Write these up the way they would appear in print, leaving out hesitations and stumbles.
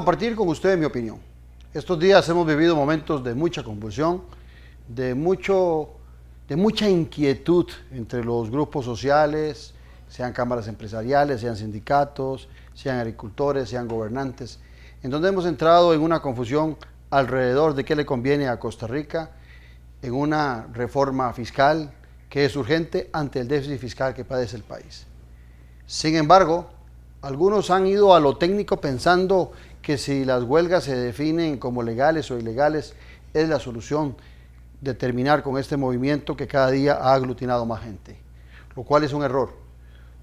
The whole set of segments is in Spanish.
compartir con ustedes mi opinión. Estos días hemos vivido momentos de mucha convulsión, de mucha inquietud entre los grupos sociales, sean cámaras empresariales, sean sindicatos, sean agricultores, sean gobernantes, en donde hemos entrado en una confusión alrededor de qué le conviene a Costa Rica en una reforma fiscal que es urgente ante el déficit fiscal que padece el país. Sin embargo, algunos han ido a lo técnico pensando que si las huelgas se definen como legales o ilegales, es la solución de terminar con este movimiento que cada día ha aglutinado más gente, lo cual es un error.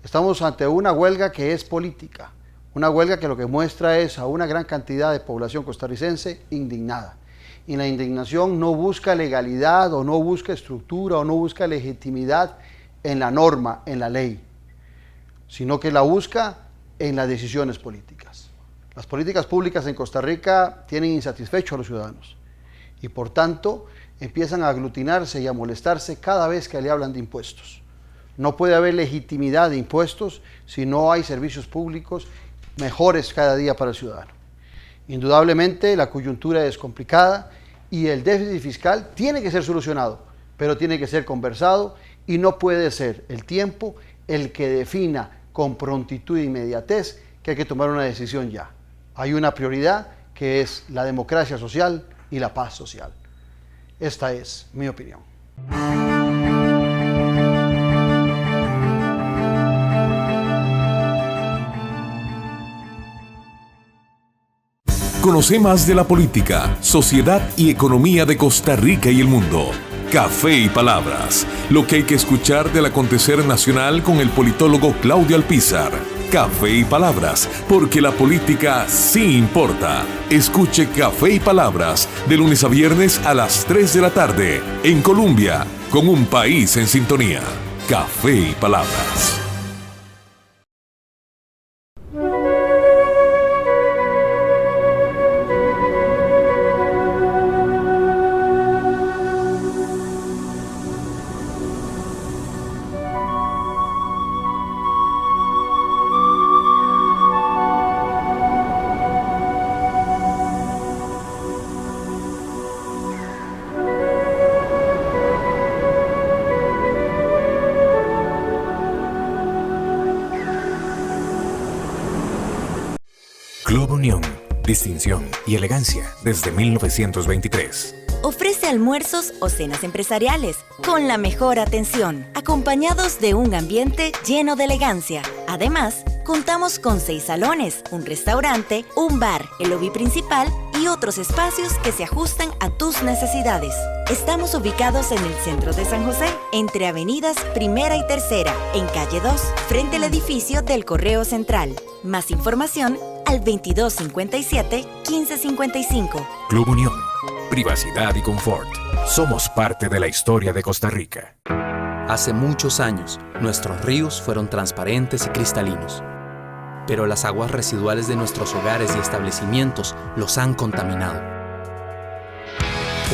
Estamos ante una huelga que es política, una huelga que lo que muestra es a una gran cantidad de población costarricense indignada. Y la indignación no busca legalidad o no busca estructura o no busca legitimidad en la norma, en la ley, sino que la busca en las decisiones políticas. Las políticas públicas en Costa Rica tienen insatisfechos a los ciudadanos y por tanto empiezan a aglutinarse y a molestarse cada vez que le hablan de impuestos. No puede haber legitimidad de impuestos si no hay servicios públicos mejores cada día para el ciudadano. Indudablemente la coyuntura es complicada y el déficit fiscal tiene que ser solucionado, pero tiene que ser conversado y no puede ser el tiempo el que defina con prontitud e inmediatez que hay que tomar una decisión ya. Hay una prioridad que es la democracia social y la paz social. Esta es mi opinión. Conoce más de la política, sociedad y economía de Costa Rica y el mundo. Café y Palabras, lo que hay que escuchar del acontecer nacional con el politólogo Claudio Alpizar. Café y Palabras, porque la política sí importa. Escuche Café y Palabras de lunes a viernes a las 3 de la tarde en Colombia, con un país en sintonía. Café y Palabras. Club Unión, distinción y elegancia desde 1923. Ofrece almuerzos o cenas empresariales con la mejor atención, acompañados de un ambiente lleno de elegancia. Además, contamos con 6 salones, un restaurante, un bar, el lobby principal y otros espacios que se ajustan a tus necesidades. Estamos ubicados en el centro de San José, entre avenidas Primera y Tercera, en calle 2, frente al edificio del Correo Central. Más información al 2257-1555. Club Unión, privacidad y confort. Somos parte de la historia de Costa Rica. Hace muchos años, nuestros ríos fueron transparentes y cristalinos. Pero las aguas residuales de nuestros hogares y establecimientos los han contaminado.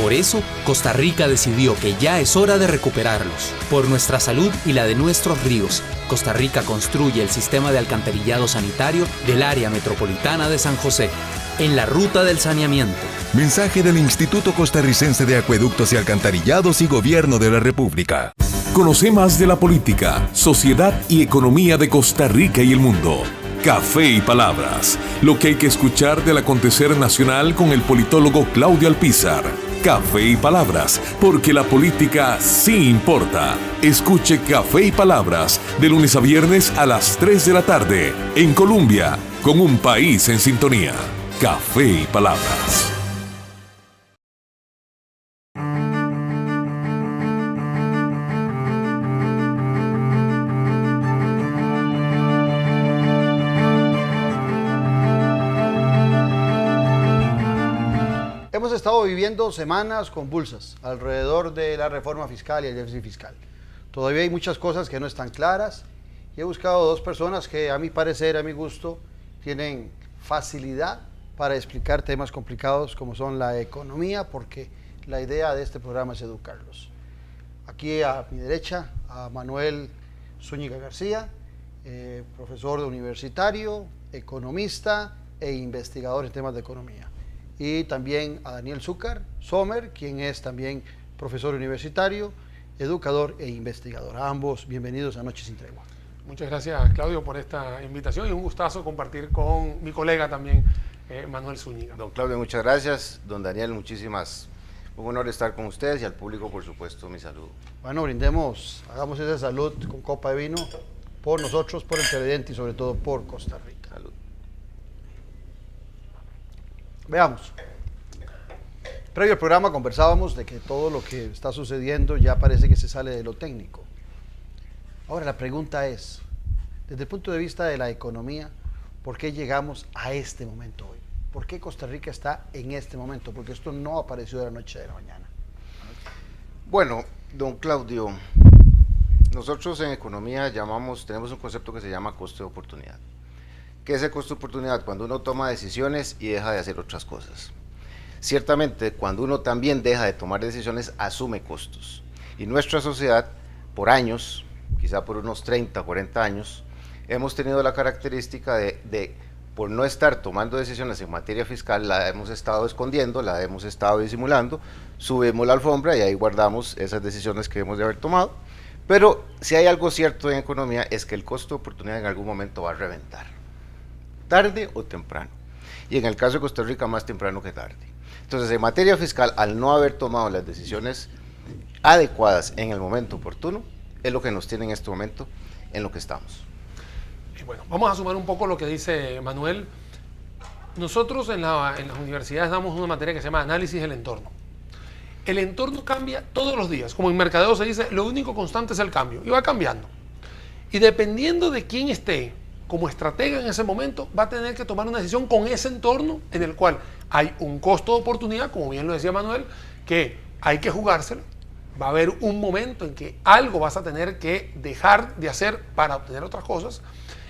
Por eso, Costa Rica decidió que ya es hora de recuperarlos. Por nuestra salud y la de nuestros ríos, Costa Rica construye el sistema de alcantarillado sanitario del área metropolitana de San José, en la ruta del saneamiento. Mensaje del Instituto Costarricense de Acueductos y Alcantarillados y Gobierno de la República. Conoce más de la política, sociedad y economía de Costa Rica y el mundo. Café y Palabras, lo que hay que escuchar del acontecer nacional con el politólogo Claudio Alpizar. Café y Palabras, porque la política sí importa. Escuche Café y Palabras de lunes a viernes a las 3 de la tarde en Colombia, con un país en sintonía. Café y Palabras. Hemos estado viviendo semanas convulsas alrededor de la reforma fiscal y el déficit fiscal. Todavía hay muchas cosas que no están claras y he buscado 2 personas que a mi parecer, a mi gusto, tienen facilidad para explicar temas complicados como son la economía, porque la idea de este programa es educarlos. Aquí a mi derecha, a Manuel Zúñiga García, profesor universitario, economista, e investigador en temas de economía. Y también a Daniel Zúcar Sommer, quien es también profesor universitario, educador e investigador. A ambos, bienvenidos a Noche sin Tregua. Muchas gracias, Claudio, por esta invitación y un gustazo compartir con mi colega también, Manuel Zúñiga. Don Claudio, muchas gracias. Don Daniel, un honor estar con ustedes y al público, por supuesto, mi saludo. Bueno, brindemos, hagamos esa salud con copa de vino por nosotros, por el televidente y sobre todo por Costa Rica. Salud. Veamos. Previo al programa conversábamos de que todo lo que está sucediendo ya parece que se sale de lo técnico. Ahora la pregunta es, desde el punto de vista de la economía, ¿por qué llegamos a este momento hoy? ¿Por qué Costa Rica está en este momento? Porque esto no apareció de la noche a la mañana. Bueno, don Claudio, nosotros en economía tenemos un concepto que se llama costo de oportunidad. ¿Qué es el costo de oportunidad? Cuando uno toma decisiones y deja de hacer otras cosas. Ciertamente, cuando uno también deja de tomar decisiones, asume costos. Y nuestra sociedad, por años, quizá por unos 30, 40 años, hemos tenido la característica por no estar tomando decisiones en materia fiscal, la hemos estado escondiendo, la hemos estado disimulando, subimos la alfombra y ahí guardamos esas decisiones que hemos de haber tomado. Pero si hay algo cierto en economía es que el costo de oportunidad en algún momento va a reventar, tarde o temprano. Y en el caso de Costa Rica, más temprano que tarde. Entonces, en materia fiscal, al no haber tomado las decisiones adecuadas en el momento oportuno, es lo que nos tiene en este momento en lo que estamos. Bueno, vamos a sumar un poco lo que dice Manuel. Nosotros en las universidades damos una materia que se llama análisis del entorno. El entorno cambia todos los días. Como en mercadeo se dice, lo único constante es el cambio. Y va cambiando. Y dependiendo de quién esté como estratega en ese momento, va a tener que tomar una decisión con ese entorno en el cual hay un costo de oportunidad, como bien lo decía Manuel, que hay que jugárselo. Va a haber un momento en que algo vas a tener que dejar de hacer para obtener otras cosas.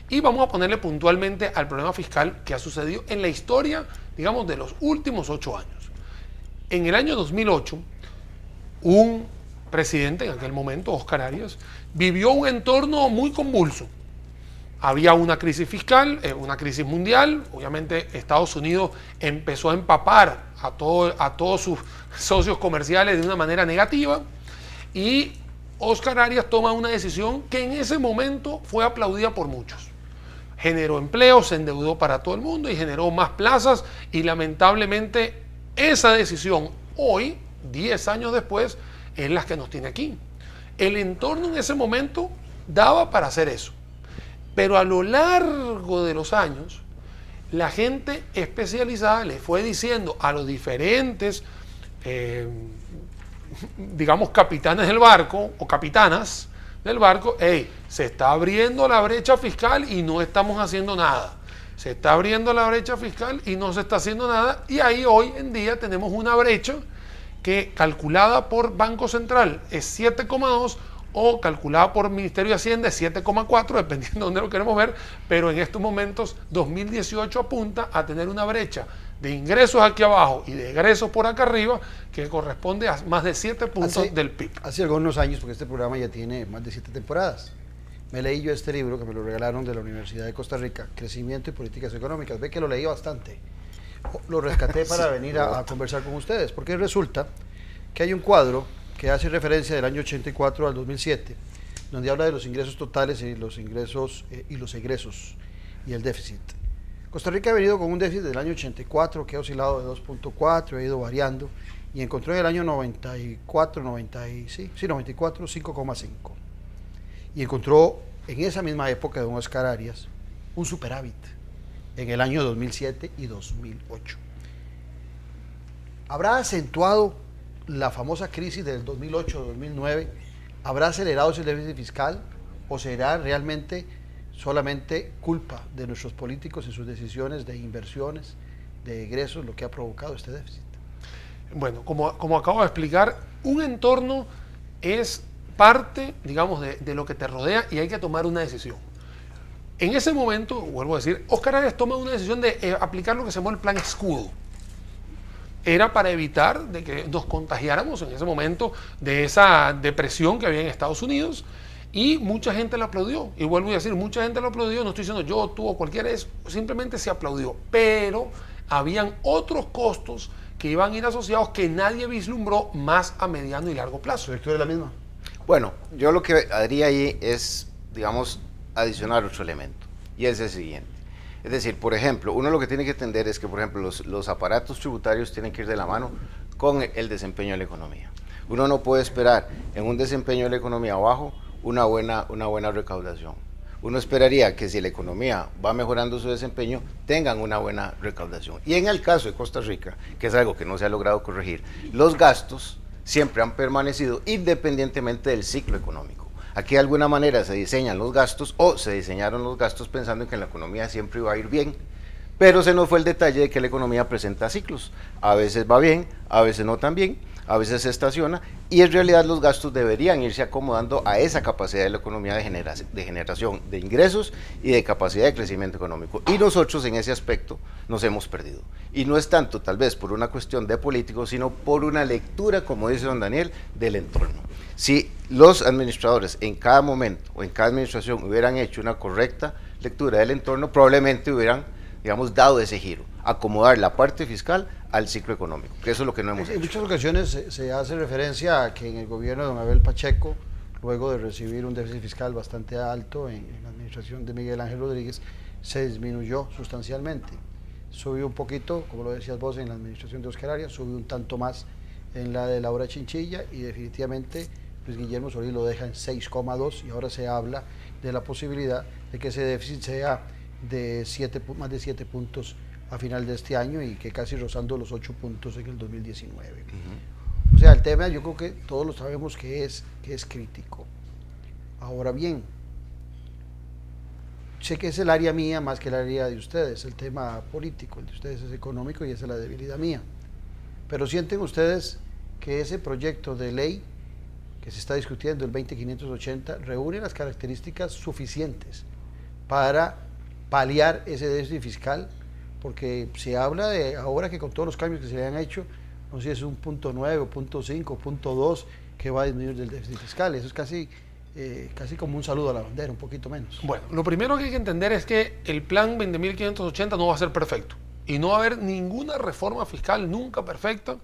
Y vamos a ponerle puntualmente al problema fiscal que ha sucedido en la historia, digamos, de los últimos 8 años. En el año 2008, un presidente en aquel momento, Óscar Arias, vivió un entorno muy convulso. Había una crisis fiscal, una crisis mundial. Obviamente Estados Unidos empezó a empapar a todos sus socios comerciales de una manera negativa. Y Óscar Arias toma una decisión que en ese momento fue aplaudida por muchos. Generó empleo, se endeudó para todo el mundo y generó más plazas. Y lamentablemente esa decisión hoy, 10 años después, es la que nos tiene aquí. El entorno en ese momento daba para hacer eso. Pero a lo largo de los años, la gente especializada le fue diciendo a los diferentes, digamos, capitanes del barco o capitanas del barco, hey, se está abriendo la brecha fiscal y no estamos haciendo nada. Se está abriendo la brecha fiscal y no se está haciendo nada. Y ahí hoy en día tenemos una brecha que calculada por Banco Central es 7,2 o calculada por Ministerio de Hacienda es 7,4, dependiendo de dónde lo queremos ver, pero en estos momentos 2018 apunta a tener una brecha de ingresos aquí abajo y de egresos por acá arriba que corresponde a más de 7 puntos del PIB. Hace algunos años, porque este programa ya tiene más de 7 temporadas, me leí yo este libro que me lo regalaron de la Universidad de Costa Rica, Crecimiento y Políticas Económicas. Ve que lo leí bastante. Lo rescaté para venir a conversar con ustedes, porque resulta que hay un cuadro que hace referencia del año 84 al 2007, donde habla de los ingresos totales y los ingresos los egresos y el déficit. Costa Rica ha venido con un déficit del año 84 que ha oscilado de 2.4, ha ido variando y encontró en el año 94 5,5. Y encontró en esa misma época de don Óscar Arias un superávit en el año 2007 y 2008. ¿Habrá acentuado la famosa crisis del 2008-2009? ¿Habrá acelerado ese déficit fiscal o será realmente solamente culpa de nuestros políticos en sus decisiones de inversiones, de egresos, lo que ha provocado este déficit? Bueno, como acabo de explicar, un entorno es parte, digamos, de lo que te rodea y hay que tomar una decisión. En ese momento, vuelvo a decir, Óscar Arias toma una decisión de aplicar lo que se llama el plan escudo. Era para evitar de que nos contagiáramos en ese momento de esa depresión que había en Estados Unidos Y mucha gente lo aplaudió. Y vuelvo a decir, mucha gente lo aplaudió. No estoy diciendo yo, tú o cualquiera, simplemente se aplaudió. Pero habían otros costos que iban a ir asociados que nadie vislumbró más a mediano y largo plazo. ¿Su lectura es la misma? Bueno, yo lo que haría ahí es, digamos, adicionar otro elemento, y es el siguiente. Es decir, por ejemplo, uno lo que tiene que entender es que, por ejemplo, los aparatos tributarios tienen que ir de la mano con el desempeño de la economía. Uno no puede esperar en un desempeño de la economía bajo una buena recaudación. Uno esperaría que si la economía va mejorando su desempeño, tengan una buena recaudación. Y en el caso de Costa Rica, que es algo que no se ha logrado corregir, los gastos siempre han permanecido independientemente del ciclo económico. Aquí de alguna manera se diseñan los gastos o se diseñaron los gastos pensando en que la economía siempre iba a ir bien, pero se nos fue el detalle de que la economía presenta ciclos. A veces va bien, a veces no tan bien, a veces se estaciona, y en realidad los gastos deberían irse acomodando a esa capacidad de la economía de generación de ingresos y de capacidad de crecimiento económico. Y nosotros en ese aspecto nos hemos perdido. Y no es tanto tal vez por una cuestión de políticos, sino por una lectura, como dice don Daniel, del entorno. Si los administradores en cada momento o en cada administración hubieran hecho una correcta lectura del entorno, probablemente hubieran, digamos, dado ese giro, acomodar la parte fiscal al ciclo económico, que eso es lo que no hemos hecho. En muchas ocasiones se hace referencia a que en el gobierno de don Abel Pacheco, luego de recibir un déficit fiscal bastante alto en la administración de Miguel Ángel Rodríguez, se disminuyó sustancialmente. Subió un poquito, como lo decías vos, en la administración de Oscar Arias, subió un tanto más en la de Laura Chinchilla, y definitivamente Luis Guillermo Solís lo deja en 6,2, y ahora se habla de la posibilidad de que ese déficit sea de más de 7 puntos a final de este año, y que casi rozando los 8 puntos en el 2019. O sea, el tema, yo creo que todos lo sabemos que es crítico. Ahora bien, sé que es el área mía más que el área de ustedes, el tema político, el de ustedes es económico y esa es la debilidad mía. Pero ¿sienten ustedes que ese proyecto de ley que se está discutiendo, el 20580, reúne las características suficientes para paliar ese déficit fiscal? Porque se habla de ahora que con todos los cambios que se le han hecho, no sé si es un 0.9, 0.5, 0.2 que va a disminuir del déficit fiscal. Eso es casi como un saludo a la bandera, un poquito menos. Bueno, lo primero que hay que entender es que el plan 20.580 no va a ser perfecto, y no va a haber ninguna reforma fiscal nunca perfecta,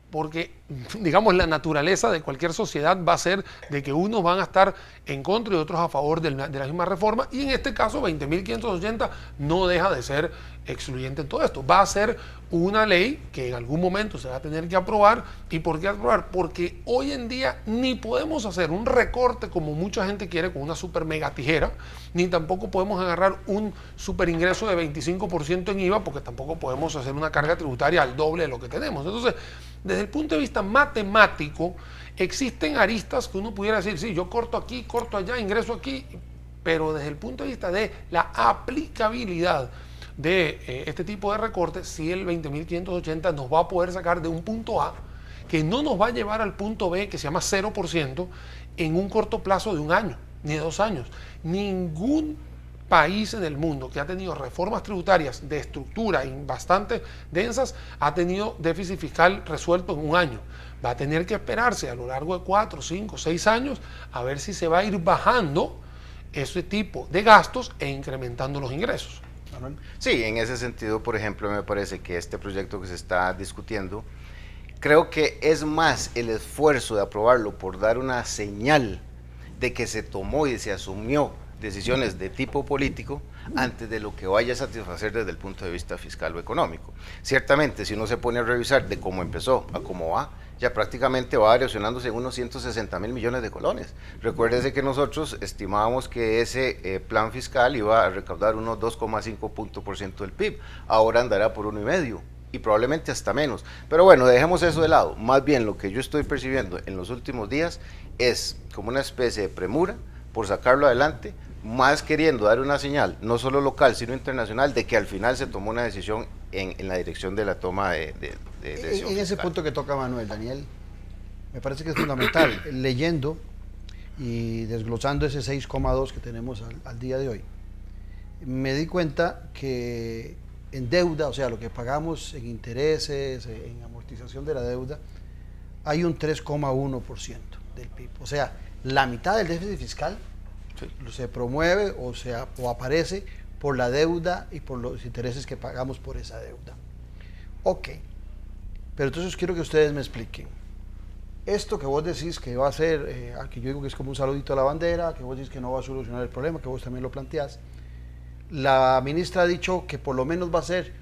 porque, digamos, la naturaleza de cualquier sociedad va a ser de que unos van a estar en contra y otros a favor de la misma reforma, y en este caso 20.580 no deja de ser excluyente en todo esto. Va a ser una ley que en algún momento se va a tener que aprobar. ¿Y por qué aprobar? Porque hoy en día ni podemos hacer un recorte como mucha gente quiere con una super mega tijera, ni tampoco podemos agarrar un super ingreso de 25% en IVA, porque tampoco podemos hacer una carga tributaria al doble de lo que tenemos. Entonces, desde el punto de vista matemático, existen aristas que uno pudiera decir, sí, yo corto aquí, corto allá, ingreso aquí, pero desde el punto de vista de la aplicabilidad de este tipo de recortes, sí, el 20.580 nos va a poder sacar de un punto A que no nos va a llevar al punto B, que se llama 0%, en un corto plazo de un año, ni de 2 años. Ningún país en el mundo que ha tenido reformas tributarias de estructura bastante densas ha tenido déficit fiscal resuelto en un año. Va a tener que esperarse a lo largo de 4, 5, 6 años a ver si se va a ir bajando ese tipo de gastos e incrementando los ingresos. Sí, en ese sentido, por ejemplo, me parece que este proyecto que se está discutiendo, creo que es más el esfuerzo de aprobarlo por dar una señal de que se tomó y se asumió decisiones de tipo político antes de lo que vaya a satisfacer desde el punto de vista fiscal o económico. Ciertamente, si uno se pone a revisar de cómo empezó a cómo va, ya prácticamente va erosionándose en unos 160.000 millones de colones. Recuérdese que nosotros estimábamos que ese plan fiscal iba a recaudar unos 2,5% del PIB, ahora andará por 1,5%. Y probablemente hasta menos. Pero bueno, dejemos eso de lado. Más bien lo que yo estoy percibiendo en los últimos días es como una especie de premura por sacarlo adelante, más queriendo dar una señal, no solo local, sino internacional, de que al final se tomó una decisión en la dirección de la toma de decisión. En ese punto que toca Manuel, Daniel, me parece que es fundamental. Leyendo y desglosando ese 6,2 que tenemos al día de hoy, me di cuenta que en deuda, o sea, lo que pagamos en intereses, en amortización de la deuda, hay un 3,1% del PIB. O sea, la mitad del déficit fiscal se promueve o aparece por la deuda y por los intereses que pagamos por esa deuda. Ok, pero entonces quiero que ustedes me expliquen. Esto que vos decís que va a ser, que yo digo que es como un saludito a la bandera, que vos decís que no va a solucionar el problema, que vos también lo planteás. La ministra ha dicho que por lo menos va a ser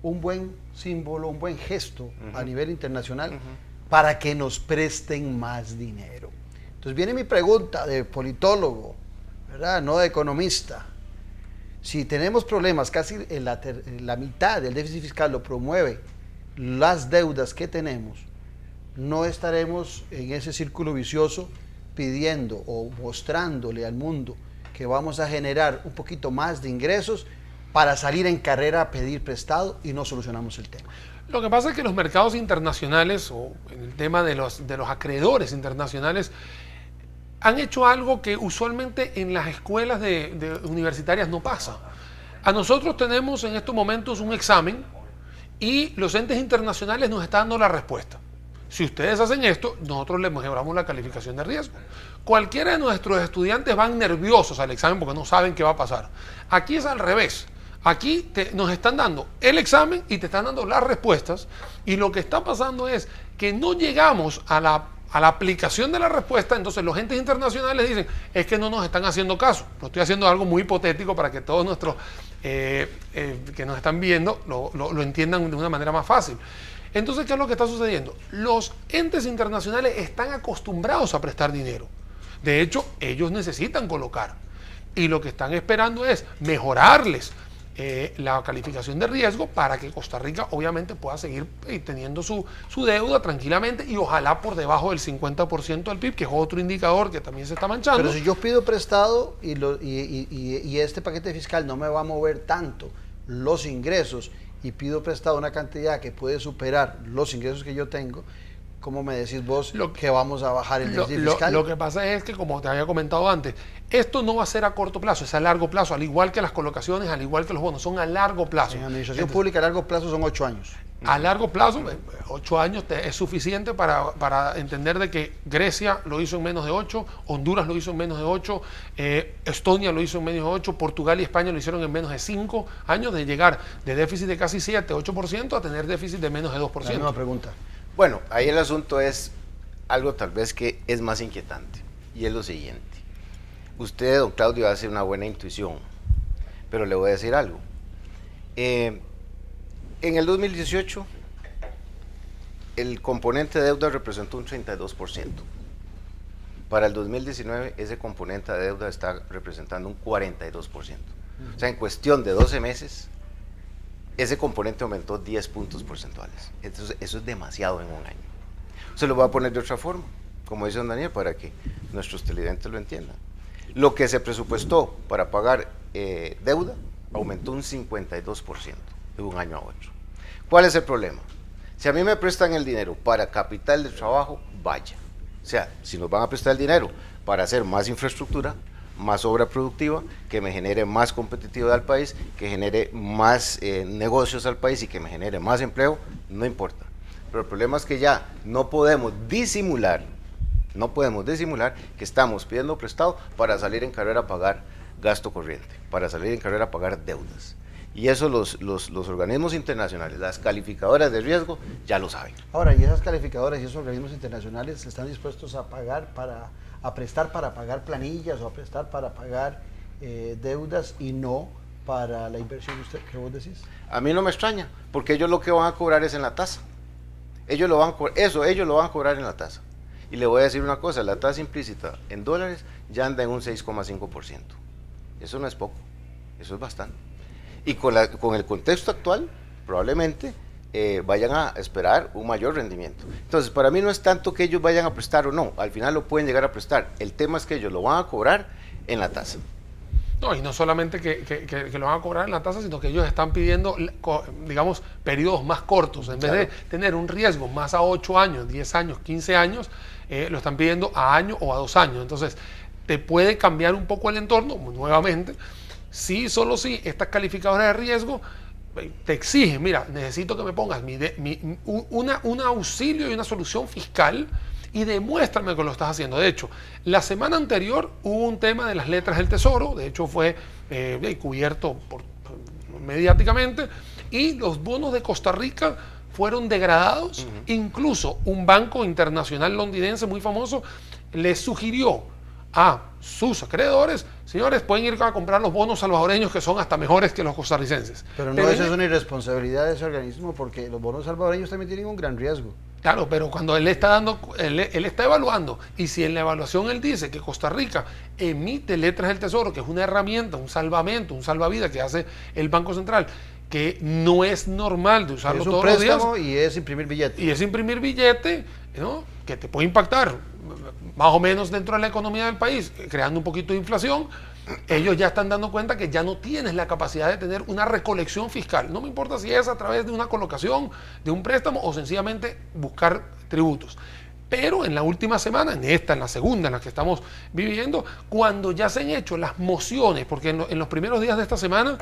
un buen símbolo, un buen gesto a nivel internacional para que nos presten más dinero. Entonces viene mi pregunta de politólogo, ¿verdad? No de economista. Si tenemos problemas, casi en la mitad del déficit fiscal lo promueve las deudas que tenemos, no estaremos en ese círculo vicioso pidiendo o mostrándole al mundo que vamos a generar un poquito más de ingresos para salir en carrera a pedir prestado y no solucionamos el tema. Lo que pasa es que los mercados internacionales, o en el tema de los acreedores internacionales, han hecho algo que usualmente en las escuelas universitarias no pasa. A nosotros tenemos en estos momentos un examen y los entes internacionales nos están dando la respuesta. Si ustedes hacen esto, nosotros les mejoramos la calificación de riesgo. Cualquiera de nuestros estudiantes van nerviosos al examen porque no saben qué va a pasar. Aquí es al revés. Aquí nos están dando el examen y te están dando las respuestas, y lo que está pasando es que no llegamos a la aplicación de la respuesta. Entonces los entes internacionales dicen, es que no nos están haciendo caso. Lo estoy haciendo algo muy hipotético para que todos nuestros que nos están viendo lo entiendan de una manera más fácil. Entonces, ¿qué es lo que está sucediendo? Los entes internacionales están acostumbrados a prestar dinero. De hecho, ellos necesitan colocar. Y lo que están esperando es mejorarles la calificación de riesgo para que Costa Rica obviamente pueda seguir teniendo su deuda tranquilamente y ojalá por debajo del 50% del PIB, que es otro indicador que también se está manchando. Pero si yo pido prestado y este paquete fiscal no me va a mover tanto los ingresos y pido prestado una cantidad que puede superar los ingresos que yo tengo, ¿cómo me decís vos que vamos a bajar el déficit fiscal? Lo que pasa es que, como te había comentado antes, esto no va a ser a corto plazo, es a largo plazo, al igual que las colocaciones, al igual que los bonos, son a largo plazo. En administración pública a largo plazo son 8 años. A largo plazo, 8 años es suficiente para entender de que Grecia lo hizo en menos de 8, Honduras lo hizo en menos de 8, Estonia lo hizo en menos de 8, Portugal y España lo hicieron en menos de 5 años, de llegar de déficit de casi 7, 8% a tener déficit de menos de 2%. La misma pregunta. Bueno, ahí el asunto es algo tal vez que es más inquietante, y es lo siguiente. Usted, don Claudio, hace una buena intuición, pero le voy a decir algo. En el 2018, el componente de deuda representó un 32%. Para el 2019, ese componente de deuda está representando un 42%. O sea, en cuestión de 12 meses, ese componente aumentó 10 puntos porcentuales. Entonces, eso es demasiado en un año. Se lo voy a poner de otra forma, como dice don Daniel, para que nuestros televidentes lo entiendan. Lo que se presupuestó para pagar deuda aumentó un 52% de un año a otro. ¿Cuál es el problema? Si a mí me prestan el dinero para capital de trabajo, vaya. O sea, si nos van a prestar el dinero para hacer más infraestructura, más obra productiva, que me genere más competitividad al país, que genere más negocios al país y que me genere más empleo, no importa. Pero el problema es que ya no podemos disimular que estamos pidiendo prestado para salir en carrera a pagar gasto corriente, para salir en carrera a pagar deudas. Y eso los organismos internacionales, las calificadoras de riesgo, ya lo saben. Ahora, ¿y esas calificadoras y esos organismos internacionales están dispuestos a pagar a prestar para pagar planillas o a prestar para pagar deudas y no para la inversión que vos decís? A mí no me extraña, porque ellos lo que van a cobrar es en la tasa. Ellos lo van a cobrar en la tasa. Y le voy a decir una cosa, la tasa implícita en dólares ya anda en un 6,5%. Eso no es poco, eso es bastante. Y con el contexto actual, probablemente vayan a esperar un mayor rendimiento. Entonces, para mí no es tanto que ellos vayan a prestar o no, al final lo pueden llegar a prestar. El tema es que ellos lo van a cobrar en la tasa. No, y no solamente que lo van a cobrar en la tasa, sino que ellos están pidiendo, digamos, periodos más cortos. En vez de tener un riesgo más a 8 años, 10 años, 15 años, lo están pidiendo a año o a 2 años. Entonces, te puede cambiar un poco el entorno, nuevamente, si solo si estas calificadoras de riesgo te exigen, mira, necesito que me pongas un auxilio y una solución fiscal y demuéstrame que lo estás haciendo. De hecho, la semana anterior hubo un tema de las letras del Tesoro, de hecho fue cubierto mediáticamente, y los bonos de Costa Rica fueron degradados. Incluso un banco internacional londinense muy famoso les sugirió a sus acreedores: señores, pueden ir a comprar los bonos salvadoreños, que son hasta mejores que los costarricenses. Pero no, eso es una irresponsabilidad de ese organismo, porque los bonos salvadoreños también tienen un gran riesgo. Claro, pero cuando él está evaluando, y si en la evaluación él dice que Costa Rica emite letras del Tesoro, que es una herramienta, un salvamento, un salvavidas que hace el Banco Central, que no es normal de usarlo todos los días. Y es imprimir billete. Y es imprimir billete, ¿no?, que te puede impactar más o menos dentro de la economía del país, creando un poquito de inflación. Ellos ya están dando cuenta que ya no tienes la capacidad de tener una recolección fiscal. No me importa si es a través de una colocación, de un préstamo, o sencillamente buscar tributos. Pero en la última semana, en la segunda en la que estamos viviendo, cuando ya se han hecho las mociones, porque en los primeros días de esta semana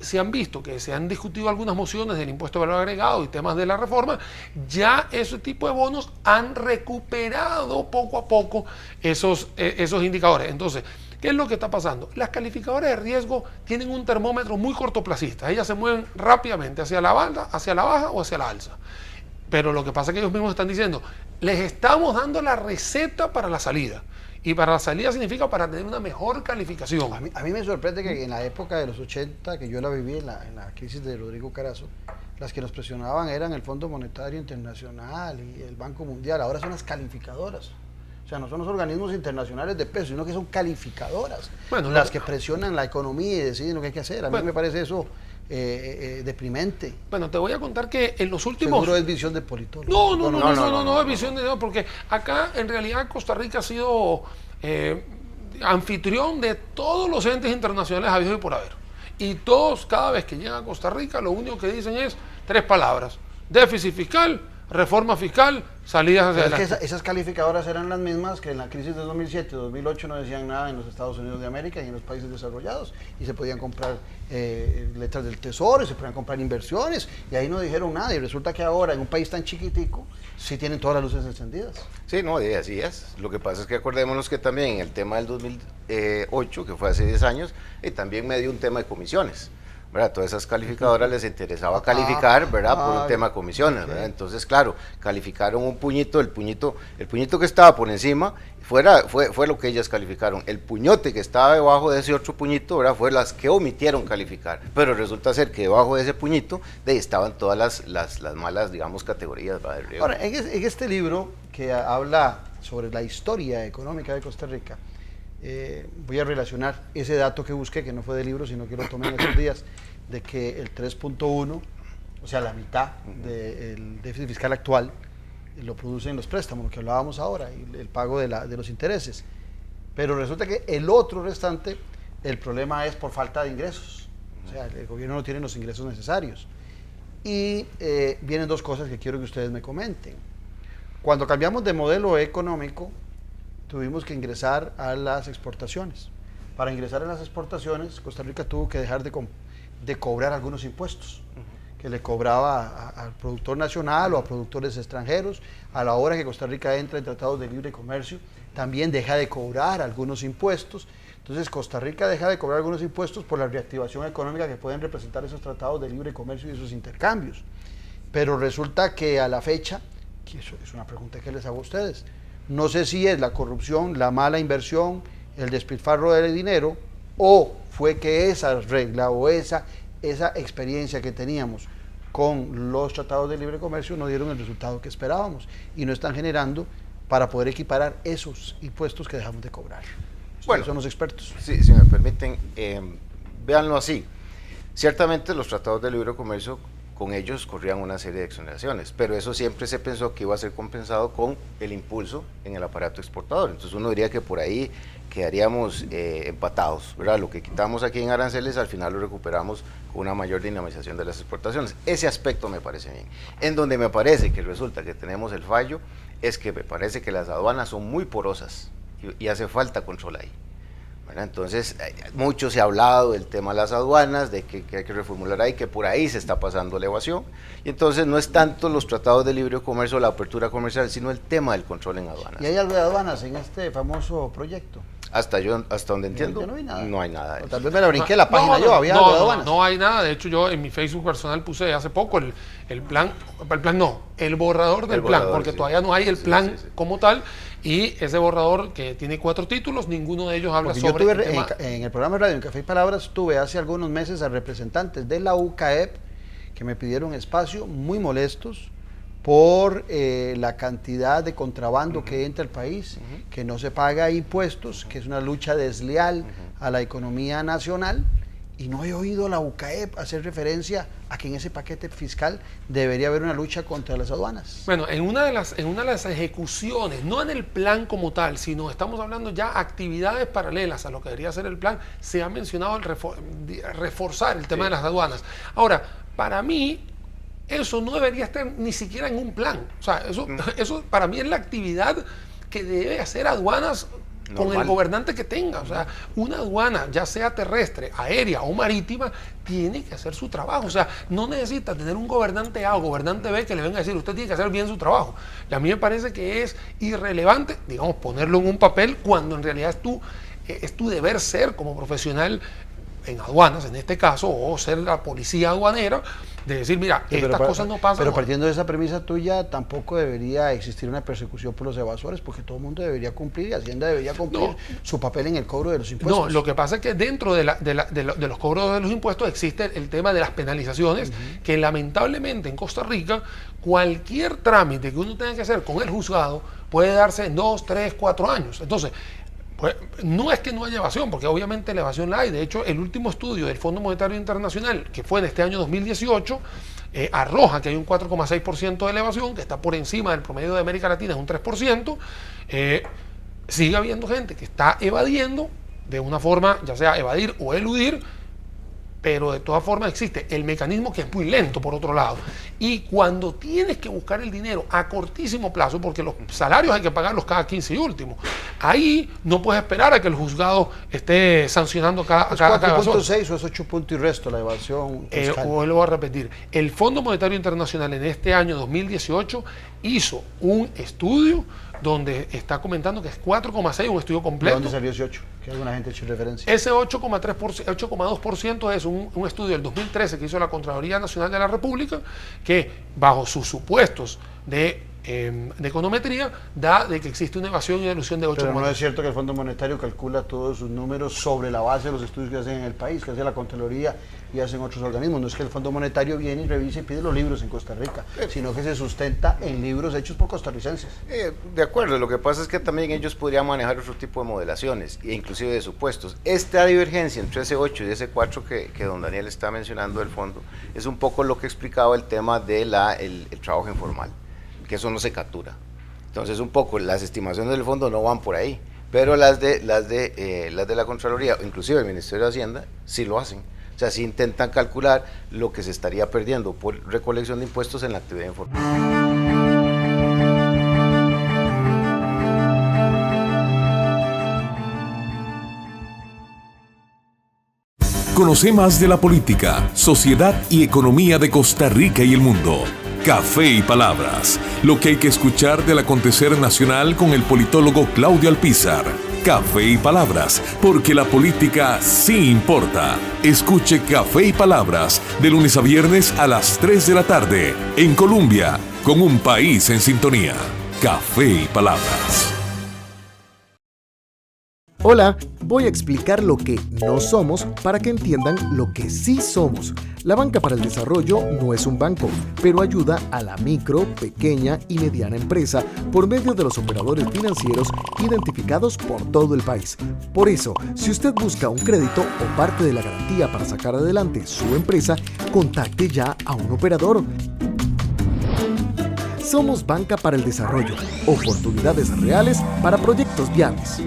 se han visto que se han discutido algunas mociones del impuesto de valor agregado y temas de la reforma, ya ese tipo de bonos han recuperado poco a poco esos indicadores. Entonces, ¿qué es lo que está pasando? Las calificadoras de riesgo tienen un termómetro muy cortoplacista. Ellas se mueven rápidamente hacia la baja o hacia la alza. Pero lo que pasa es que ellos mismos están diciendo: les estamos dando la receta para la salida. Y para la salida significa para tener una mejor calificación. A mí me sorprende que en la época de los 80, que yo la viví en la crisis de Rodrigo Carazo, las que nos presionaban eran el Fondo Monetario Internacional y el Banco Mundial. Ahora son las calificadoras. O sea, no son los organismos internacionales de peso, sino que son calificadoras, las que presionan la economía y deciden lo que hay que hacer. A mí me parece eso deprimente. Bueno, te voy a contar que en los últimos... Seguro es visión de politólogo. No es visión de... porque acá en realidad Costa Rica ha sido anfitrión de todos los entes internacionales habidos y por haber. Y todos, cada vez que llegan a Costa Rica, lo único que dicen es 3 palabras: déficit fiscal, reforma fiscal, salidas hacia adelante. Es que esas calificadoras eran las mismas que en la crisis de 2007-2008 no decían nada en los Estados Unidos de América y en los países desarrollados, y se podían comprar letras del Tesoro, y se podían comprar inversiones, y ahí no dijeron nada, y resulta que ahora en un país tan chiquitico sí tienen todas las luces encendidas. Sí, no, así es. Lo que pasa es que acordémonos que también en el tema del 2008, que fue hace 10 años, también me dio un tema de comisiones, ¿verdad? Todas esas calificadoras les interesaba calificar, ¿verdad? Por un tema de comisiones, ¿verdad? Entonces, claro, calificaron un puñito, el puñito que estaba por encima fue lo que ellas calificaron. El puñote que estaba debajo de ese otro puñito, ¿verdad?, fue las que omitieron calificar. Pero resulta ser que debajo de ese puñito estaban todas las malas, digamos, categorías, ¿verdad? Ahora, en este libro que habla sobre la historia económica de Costa Rica, voy a relacionar ese dato que busqué, que no fue del libro, sino que lo tomé en estos días, de que el 3.1, o sea, la mitad del déficit fiscal actual, lo producen los préstamos, lo que hablábamos ahora, y el pago de los intereses. Pero resulta que el otro restante, el problema es por falta de ingresos. O sea, el gobierno no tiene los ingresos necesarios. Y vienen 2 cosas que quiero que ustedes me comenten. Cuando cambiamos de modelo económico, tuvimos que ingresar a las exportaciones. Para ingresar a las exportaciones, Costa Rica tuvo que dejar de cobrar algunos impuestos que le cobraba al productor nacional o a productores extranjeros. A la hora que Costa Rica entra en tratados de libre comercio, también deja de cobrar algunos impuestos. Entonces, Costa Rica deja de cobrar algunos impuestos por la reactivación económica que pueden representar esos tratados de libre comercio y esos intercambios. Pero resulta que a la fecha, que eso es una pregunta que les hago a ustedes, no sé si es la corrupción, la mala inversión, el despilfarro de dinero, o fue que esa regla o esa experiencia que teníamos con los tratados de libre comercio no dieron el resultado que esperábamos y no están generando para poder equiparar esos impuestos que dejamos de cobrar. Bueno, son los expertos. Sí, si me permiten, véanlo así. Ciertamente los tratados de libre comercio, con ellos corrían una serie de exoneraciones, pero eso siempre se pensó que iba a ser compensado con el impulso en el aparato exportador. Entonces uno diría que por ahí quedaríamos empatados, ¿verdad? Lo que quitamos aquí en aranceles al final lo recuperamos con una mayor dinamización de las exportaciones. Ese aspecto me parece bien. En donde me parece que resulta que tenemos el fallo es que me parece que las aduanas son muy porosas y hace falta control ahí, ¿verdad? Entonces, mucho se ha hablado del tema de las aduanas, de que hay que reformular ahí, que por ahí se está pasando la evasión. Y entonces no es tanto los tratados de libre comercio, la apertura comercial, sino el tema del control en aduanas. ¿Y hay algo de aduanas en este famoso proyecto? Hasta donde entiendo, yo no vi nada. no hay nada de O eso. tal vez me la brinqué la página había algo de aduanas. No hay nada. De hecho, yo en mi Facebook personal puse hace poco el borrador del plan, porque todavía no hay el plan como tal. Y ese borrador que tiene 4 títulos, ninguno de ellos habla Porque sobre yo el tuve tema. en el programa de radio en Café y Palabras, tuve hace algunos meses a representantes de la UCAEP que me pidieron espacio, muy molestos por la cantidad de contrabando que entra al país, que no se paga impuestos, que es una lucha desleal a la economía nacional, y no he oído a la UCAEP hacer referencia a que en ese paquete fiscal debería haber una lucha contra las aduanas. Bueno, en una de las ejecuciones, no en el plan como tal, sino estamos hablando ya actividades paralelas a lo que debería ser el plan, se ha mencionado el reforzar el tema de las aduanas. Ahora, para mí, eso no debería estar ni siquiera en un plan. O sea, eso para mí es la actividad que debe hacer aduanas con el gobernante que tenga. O sea, una aduana, ya sea terrestre, aérea o marítima, tiene que hacer su trabajo. O sea, no necesita tener un gobernante A o gobernante B que le venga a decir, usted tiene que hacer bien su trabajo. Y a mí me parece que es irrelevante, digamos, ponerlo en un papel cuando en realidad es tu deber ser como profesional en aduanas, en este caso, o ser la policía aduanera, de decir, mira, estas cosas no pasan. Pero partiendo de esa premisa tuya, tampoco debería existir una persecución por los evasores, porque todo el mundo debería cumplir y Hacienda debería cumplir su papel en el cobro de los impuestos. No, lo que pasa es que dentro de los cobros de los impuestos existe el tema de las penalizaciones, que lamentablemente en Costa Rica, cualquier trámite que uno tenga que hacer con el juzgado puede darse en 2, 3, 4 años. Entonces, pues, no es que no haya evasión, porque obviamente la evasión la hay. De hecho, el último estudio del Fondo Monetario Internacional, que fue en este año 2018, arroja que hay un 4,6% de la evasión, que está por encima del promedio de América Latina, es un 3%. Sigue habiendo gente que está evadiendo de una forma, ya sea evadir o eludir, pero de todas formas existe el mecanismo, que es muy lento por otro lado. Y cuando tienes que buscar el dinero a cortísimo plazo, porque los salarios hay que pagarlos cada 15 y último, ahí no puedes esperar a que el juzgado esté sancionando cada 4.6 o es 8 puntos y resto la evasión fiscal. Vuelvo a repetir, el Fondo Monetario Internacional en este año 2018 hizo un estudio donde está comentando que es 4,6, un estudio completo. ¿De dónde salió ese 8? Que alguna gente ha hecho referencia. Ese 8,2% es un estudio del 2013 que hizo la Contraloría Nacional de la República, que bajo sus supuestos de econometría da de que existe una evasión y elusión de 8,2%. Pero no es cierto que el Fondo Monetario calcula todos sus números sobre la base de los estudios que hacen en el país, que hace la Contraloría y hacen otros organismos. No es que el Fondo Monetario viene y revisa y pide los libros en Costa Rica, sino que se sustenta en libros hechos por costarricenses. De acuerdo, lo que pasa es que también ellos podrían manejar otro tipo de modelaciones, e inclusive de supuestos. Esta divergencia entre ese 8 y ese 4 que don Daniel está mencionando del fondo, es un poco lo que explicaba el tema de el trabajo informal, que eso no se captura. Entonces un poco las estimaciones del fondo no van por ahí, pero las de la Contraloría, inclusive el Ministerio de Hacienda, sí lo hacen. O sea, sí intentan calcular lo que se estaría perdiendo por recolección de impuestos en la actividad informal. Conoce más de la política, sociedad y economía de Costa Rica y el mundo. Café y Palabras, lo que hay que escuchar del acontecer nacional con el politólogo Claudio Alpizar. Café y Palabras, porque la política sí importa. Escuche Café y Palabras de lunes a viernes a las 3 de la tarde en Colombia, con un país en sintonía. Café y Palabras. Hola, voy a explicar lo que no somos para que entiendan lo que sí somos. La Banca para el Desarrollo no es un banco, pero ayuda a la micro, pequeña y mediana empresa por medio de los operadores financieros identificados por todo el país. Por eso, si usted busca un crédito o parte de la garantía para sacar adelante su empresa, contacte ya a un operador. Somos Banca para el Desarrollo, oportunidades reales para proyectos viables.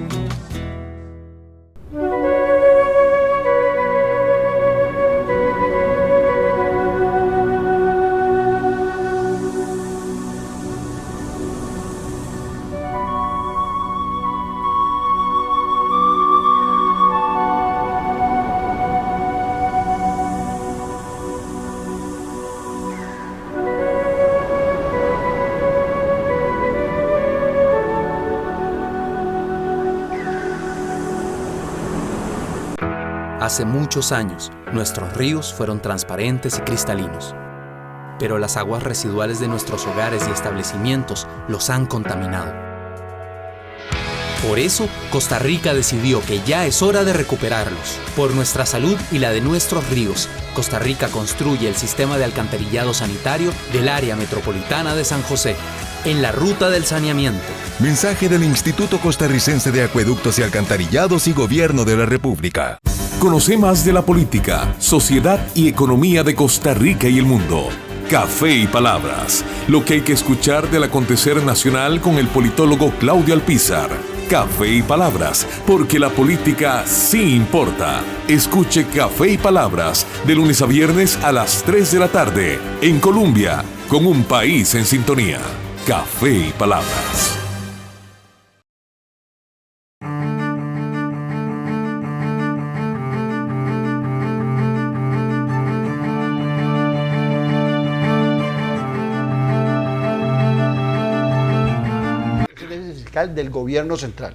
Hace muchos años, nuestros ríos fueron transparentes y cristalinos. Pero las aguas residuales de nuestros hogares y establecimientos los han contaminado. Por eso, Costa Rica decidió que ya es hora de recuperarlos. Por nuestra salud y la de nuestros ríos, Costa Rica construye el sistema de alcantarillado sanitario del área metropolitana de San José, en la ruta del saneamiento. Mensaje del Instituto Costarricense de Acueductos y Alcantarillados y Gobierno de la República. Conoce más de la política, sociedad y economía de Costa Rica y el mundo. Café y Palabras, lo que hay que escuchar del acontecer nacional con el politólogo Claudio Alpizar. Café y Palabras, porque la política sí importa. Escuche Café y Palabras de lunes a viernes a las 3 de la tarde en Colombia, con un país en sintonía. Café y Palabras. Del gobierno central.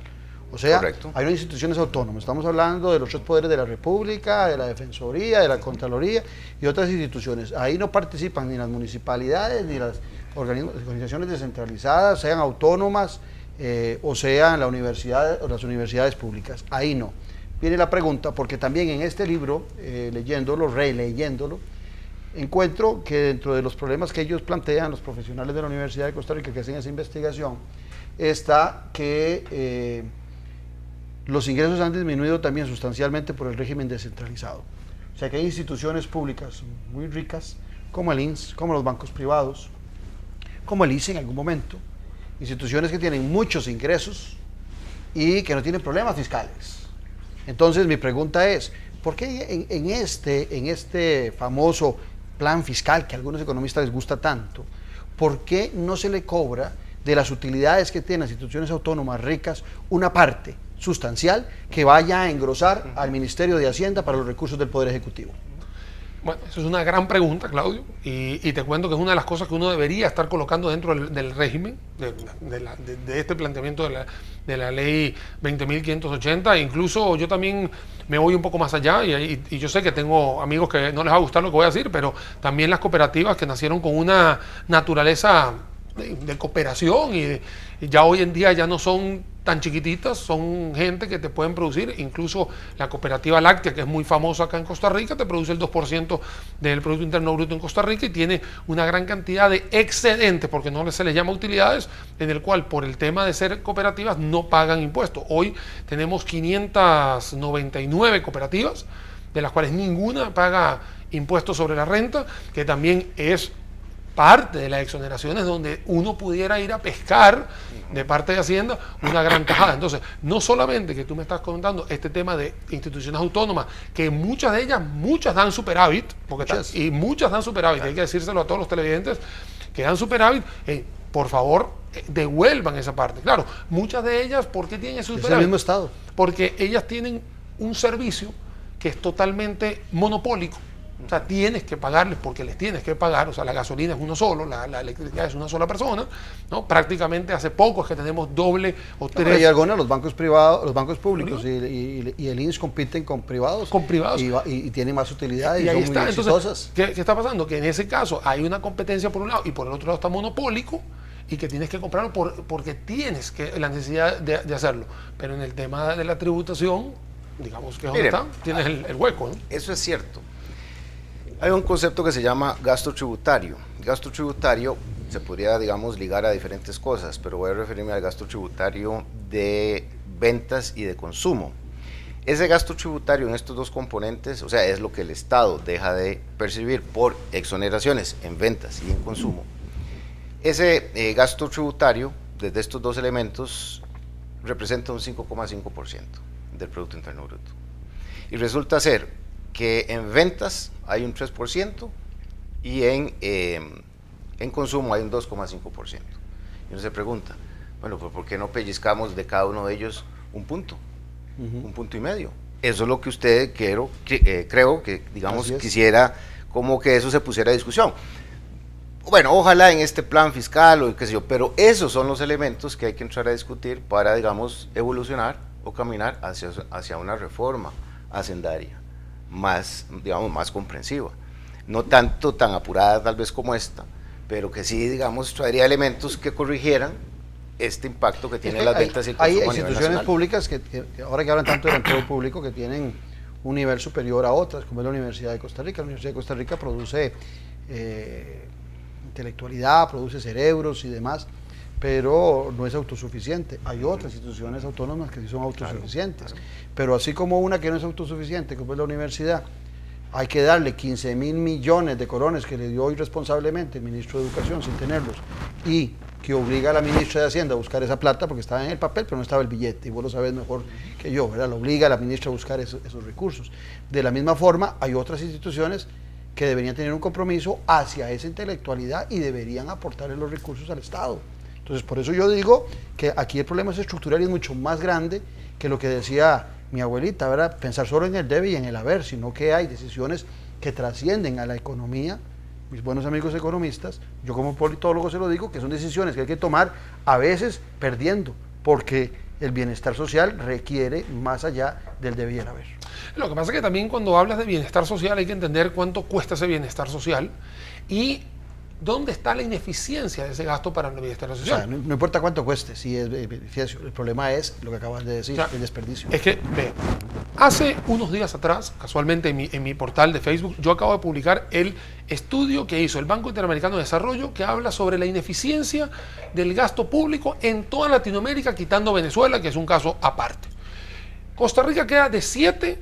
O sea, correcto, hay unas instituciones autónomas. Estamos hablando de los 3 poderes de la República, de la Defensoría, de la Contraloría y otras instituciones. Ahí no participan ni las municipalidades ni las organizaciones descentralizadas, sean autónomas o sean la universidad o las universidades públicas. Ahí no. Viene la pregunta, porque también en este libro, releyéndolo, encuentro que dentro de los problemas que ellos plantean, los profesionales de la Universidad de Costa Rica que hacen esa investigación, está que los ingresos han disminuido también sustancialmente por el régimen descentralizado. O sea que hay instituciones públicas muy ricas, como el INS, como los bancos privados, como el ICE en algún momento, instituciones que tienen muchos ingresos y que no tienen problemas fiscales. Entonces mi pregunta es, ¿por qué en este famoso plan fiscal que a algunos economistas les gusta tanto, por qué no se le cobra de las utilidades que tienen las instituciones autónomas ricas una parte sustancial que vaya a engrosar al Ministerio de Hacienda para los recursos del Poder Ejecutivo? Bueno, eso es una gran pregunta, Claudio, y te cuento que es una de las cosas que uno debería estar colocando dentro del régimen, de este planteamiento de la ley 20.580. Incluso yo también me voy un poco más allá, y yo sé que tengo amigos que no les va a gustar lo que voy a decir, pero también las cooperativas que nacieron con una naturaleza de cooperación y ya hoy en día ya no son tan chiquititas, son gente que te pueden producir, incluso la cooperativa láctea, que es muy famosa acá en Costa Rica, te produce el 2% del Producto Interno Bruto en Costa Rica y tiene una gran cantidad de excedentes, porque no se les llama utilidades, en el cual por el tema de ser cooperativas no pagan impuestos. Hoy tenemos 599 cooperativas, de las cuales ninguna paga impuestos sobre la renta, que también es parte de las exoneraciones donde uno pudiera ir a pescar de parte de Hacienda una gran tajada. Entonces, no solamente que tú me estás contando este tema de instituciones autónomas, que muchas de ellas, muchas dan superávit, muchas dan superávit, hay que decírselo a todos los televidentes que dan superávit, por favor, devuelvan esa parte. Claro, muchas de ellas, ¿por qué tienen ese superávit? Es el mismo Estado. Porque ellas tienen un servicio que es totalmente monopólico. O sea, tienes que pagarles porque les tienes que pagar. O sea, la gasolina es uno solo, la electricidad es una sola persona, ¿no? Prácticamente hace poco es que tenemos doble o tres. Y algunos, los bancos privados, los bancos públicos y el INS compiten con privados. Con privados. Y tienen más utilidades y ahí son está. muy exitosas. Entonces, ¿qué está pasando? Que en ese caso hay una competencia por un lado y por el otro lado está monopólico y que tienes que comprarlo porque tienes la necesidad de hacerlo. Pero en el tema de la tributación, digamos que es donde está, tienes el hueco, ¿no? Eso es cierto. Hay un concepto que se llama gasto tributario. Gasto tributario se podría, digamos, ligar a diferentes cosas, pero voy a referirme al gasto tributario de ventas y de consumo. Ese gasto tributario en estos dos componentes, o sea, es lo que el Estado deja de percibir por exoneraciones en ventas y en consumo. Ese gasto tributario, desde estos dos elementos, representa un 5,5% del Producto Interno Bruto. Y resulta ser que en ventas hay un 3% y en consumo hay un 2,5%. Y uno se pregunta, bueno, pues ¿por qué no pellizcamos de cada uno de ellos un punto? Un punto y medio. Eso es lo que usted creo que, digamos, quisiera como que eso se pusiera a discusión. Bueno, ojalá en este plan fiscal o qué sé yo, pero esos son los elementos que hay que entrar a discutir para, digamos, evolucionar o caminar hacia una reforma hacendaria. más, digamos, más comprensiva. No tanto tan apurada tal vez como esta, pero que sí, digamos, traería elementos que corrigieran este impacto que tienen las ventas y el consumo a nivel instituciones nacional. Públicas que ahora que hablan tanto del empleo público, que tienen un nivel superior a otras, como es la Universidad de Costa Rica. La Universidad de Costa Rica produce intelectualidad, produce cerebros y demás, pero no es autosuficiente. Hay otras instituciones autónomas que sí son autosuficientes, pero así como una que no es autosuficiente, como es la universidad, hay que darle 15.000 millones de colones que le dio irresponsablemente el ministro de Educación sin tenerlos, y que obliga a la ministra de Hacienda a buscar esa plata porque estaba en el papel, pero no estaba el billete, y vos lo sabés mejor que yo, ¿verdad? Lo obliga a la ministra a buscar esos recursos. De la misma forma, hay otras instituciones que deberían tener un compromiso hacia esa intelectualidad y deberían aportarle los recursos al Estado. Entonces, por eso yo digo que aquí el problema es estructural y es mucho más grande que lo que decía mi abuelita, ¿verdad? Pensar solo en el debe y en el haber, sino que hay decisiones que trascienden a la economía. Mis buenos amigos economistas, yo como politólogo se lo digo, que son decisiones que hay que tomar a veces perdiendo, porque el bienestar social requiere más allá del debe y el haber. Lo que pasa es que también cuando hablas de bienestar social hay que entender cuánto cuesta ese bienestar social y dónde está la ineficiencia de ese gasto para el bienestar social. O sea, no importa cuánto cueste, si es beneficio, el problema es lo que acabas de decir, o sea, el desperdicio. Es que, ve, hace unos días atrás, casualmente en mi portal de Facebook, yo acabo de publicar el estudio que hizo el Banco Interamericano de Desarrollo, que habla sobre la ineficiencia del gasto público en toda Latinoamérica, quitando Venezuela, que es un caso aparte. Costa Rica queda de 7,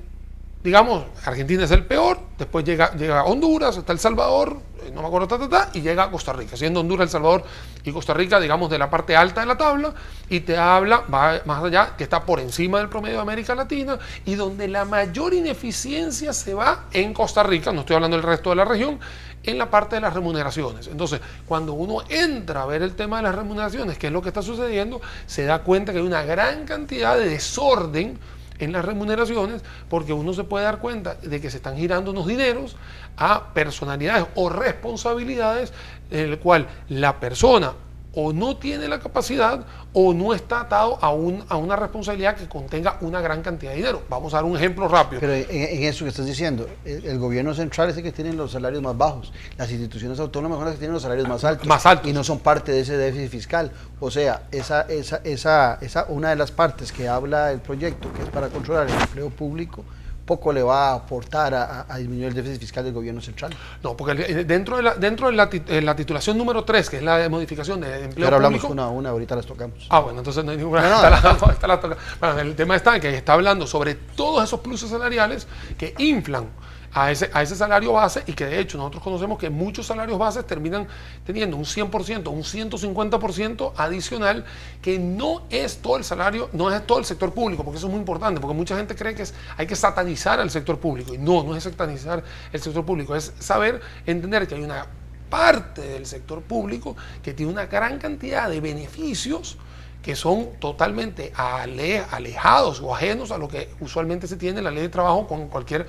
digamos, Argentina es el peor, después llega Honduras, está El Salvador, no me acuerdo, y llega Costa Rica, siendo Honduras, El Salvador y Costa Rica, digamos, de la parte alta de la tabla, y te habla, va más allá, que está por encima del promedio de América Latina, y donde la mayor ineficiencia se va en Costa Rica, no estoy hablando del resto de la región, en la parte de las remuneraciones. Entonces, cuando uno entra a ver el tema de las remuneraciones, qué es lo que está sucediendo, se da cuenta que hay una gran cantidad de desorden en las remuneraciones, porque uno se puede dar cuenta de que se están girando unos dineros a personalidades o responsabilidades en el cual la persona o no tiene la capacidad o no está atado a una responsabilidad que contenga una gran cantidad de dinero. Vamos a dar un ejemplo rápido. Pero en eso que estás diciendo, el gobierno central es el que tiene los salarios más bajos, las instituciones autónomas son las que tienen los salarios más altos y no son parte de ese déficit fiscal. O sea, esa una de las partes que habla el proyecto, que es para controlar el empleo público, poco le va a aportar a disminuir el déficit fiscal del gobierno central. No, porque dentro de la titulación número 3, que es la de modificación de empleo Pero hablamos público, una, ahorita las tocamos. Ah, bueno, entonces no hay ninguna. Bueno, el tema está que está hablando sobre todos esos pluses salariales que inflan a ese salario base, y que de hecho nosotros conocemos que muchos salarios bases terminan teniendo un 100%, un 150% adicional, que no es todo el salario, no es todo el sector público, porque eso es muy importante, porque mucha gente cree que hay que satanizar al sector público, y no es satanizar el sector público, es saber entender que hay una parte del sector público que tiene una gran cantidad de beneficios que son totalmente alejados o ajenos a lo que usualmente se tiene en la ley de trabajo con cualquier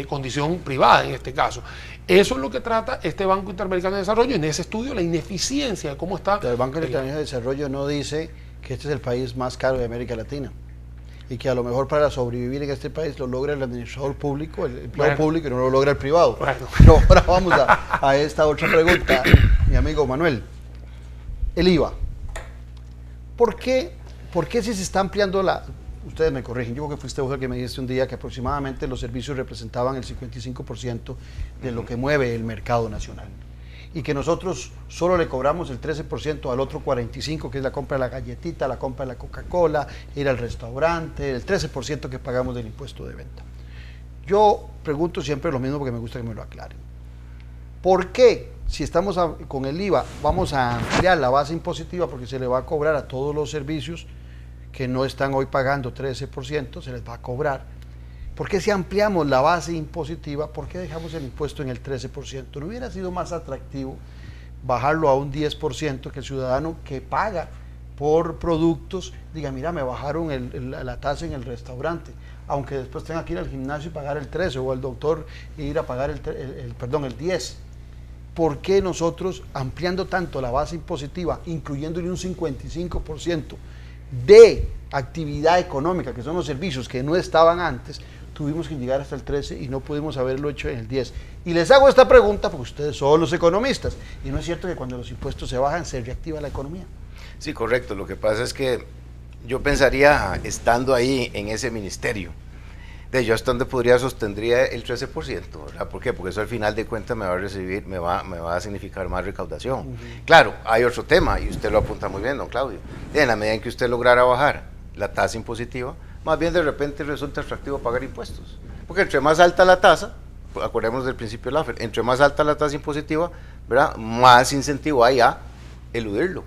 condición privada en este caso. Eso es lo que trata este Banco Interamericano de Desarrollo en ese estudio, la ineficiencia de cómo está. Pero el Banco Interamericano de Desarrollo no dice que este es el país más caro de América Latina y que a lo mejor para sobrevivir en este país lo logra el administrador público, el empleo público, y no lo logra el privado. Bueno. Pero ahora vamos a esta otra pregunta, mi amigo Manuel. El IVA. ¿Por qué si se está ampliando ustedes me corrigen, yo creo que fuiste vos el que me dijiste un día que aproximadamente los servicios representaban el 55% de lo que mueve el mercado nacional, y que nosotros solo le cobramos el 13% al otro 45%, que es la compra de la galletita, la compra de la Coca-Cola, ir al restaurante, el 13% que pagamos del impuesto de venta? Yo pregunto siempre lo mismo porque me gusta que me lo aclaren. ¿Por qué, si estamos con el IVA, vamos a ampliar la base impositiva, porque se le va a cobrar a todos los servicios que no están hoy pagando 13%, se les va a cobrar? ¿Por qué si ampliamos la base impositiva, por qué dejamos el impuesto en el 13%? ¿No hubiera sido más atractivo bajarlo a un 10%, que el ciudadano que paga por productos diga, mira, me bajaron la tasa en el restaurante, aunque después tenga que ir al gimnasio y pagar el 13%, o al doctor e ir a pagar el 10%? ¿Por qué nosotros, ampliando tanto la base impositiva, incluyéndole un 55% de actividad económica, que son los servicios que no estaban antes, tuvimos que llegar hasta el 13 y no pudimos haberlo hecho en el 10? Y les hago esta pregunta porque ustedes son los economistas. Y no es cierto que cuando los impuestos se bajan se reactiva la economía. Sí, correcto. Lo que pasa es que yo pensaría, estando ahí en ese ministerio, de yo hasta donde sostendría el 13%, ¿verdad? ¿Por qué? Porque eso al final de cuentas me va a significar más recaudación. Claro, hay otro tema, y usted lo apunta muy bien, don Claudio. En la medida en que usted lograra bajar la tasa impositiva, más bien de repente resulta atractivo pagar impuestos. Porque entre más alta la tasa, acordémonos del principio de Laffer, entre más alta la tasa impositiva, ¿verdad? Más incentivo hay a eludirlo.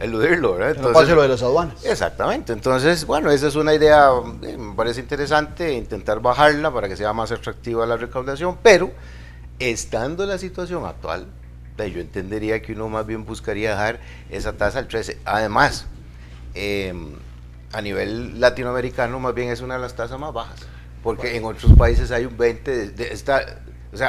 Eludirlo, ¿verdad? Entonces, no pase lo de las aduanas. Exactamente. Entonces, bueno, esa es una idea, me parece interesante, intentar bajarla para que sea más atractiva la recaudación, pero estando en la situación actual, yo entendería que uno más bien buscaría dejar esa tasa al 13. Además, a nivel latinoamericano, más bien es una de las tasas más bajas, porque en otros países hay un 20%,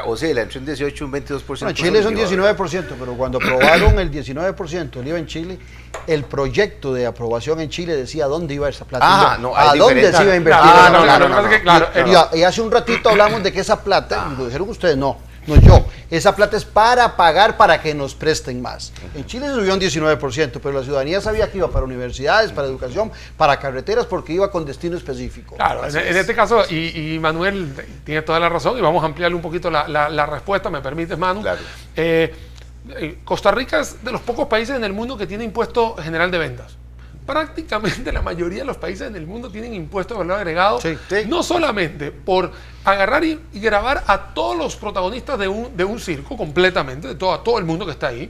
oscila entre un 18 y un 22%. Bueno, en Chile es un 19%, pero cuando aprobaron el 19% el IVA en Chile, el proyecto de aprobación en Chile decía dónde iba esa plata. ¿A dónde se iba a invertir? Claro. Y hace un ratito hablamos de que esa plata, lo dijeron ustedes, no yo, esa plata es para pagar para que nos presten más. En Chile se subió un 19%, pero la ciudadanía sabía que iba para universidades, para educación, para carreteras, porque iba con destino específico. Claro, en este caso, y Manuel tiene toda la razón, y vamos a ampliarle un poquito la respuesta, ¿me permites, Manu? Claro. Costa Rica es de los pocos países en el mundo que tiene impuesto general de ventas. Prácticamente la mayoría de los países en el mundo tienen impuesto de valor agregado, no solamente por agarrar y grabar a todos los protagonistas de un circo completamente, de todo el mundo que está ahí,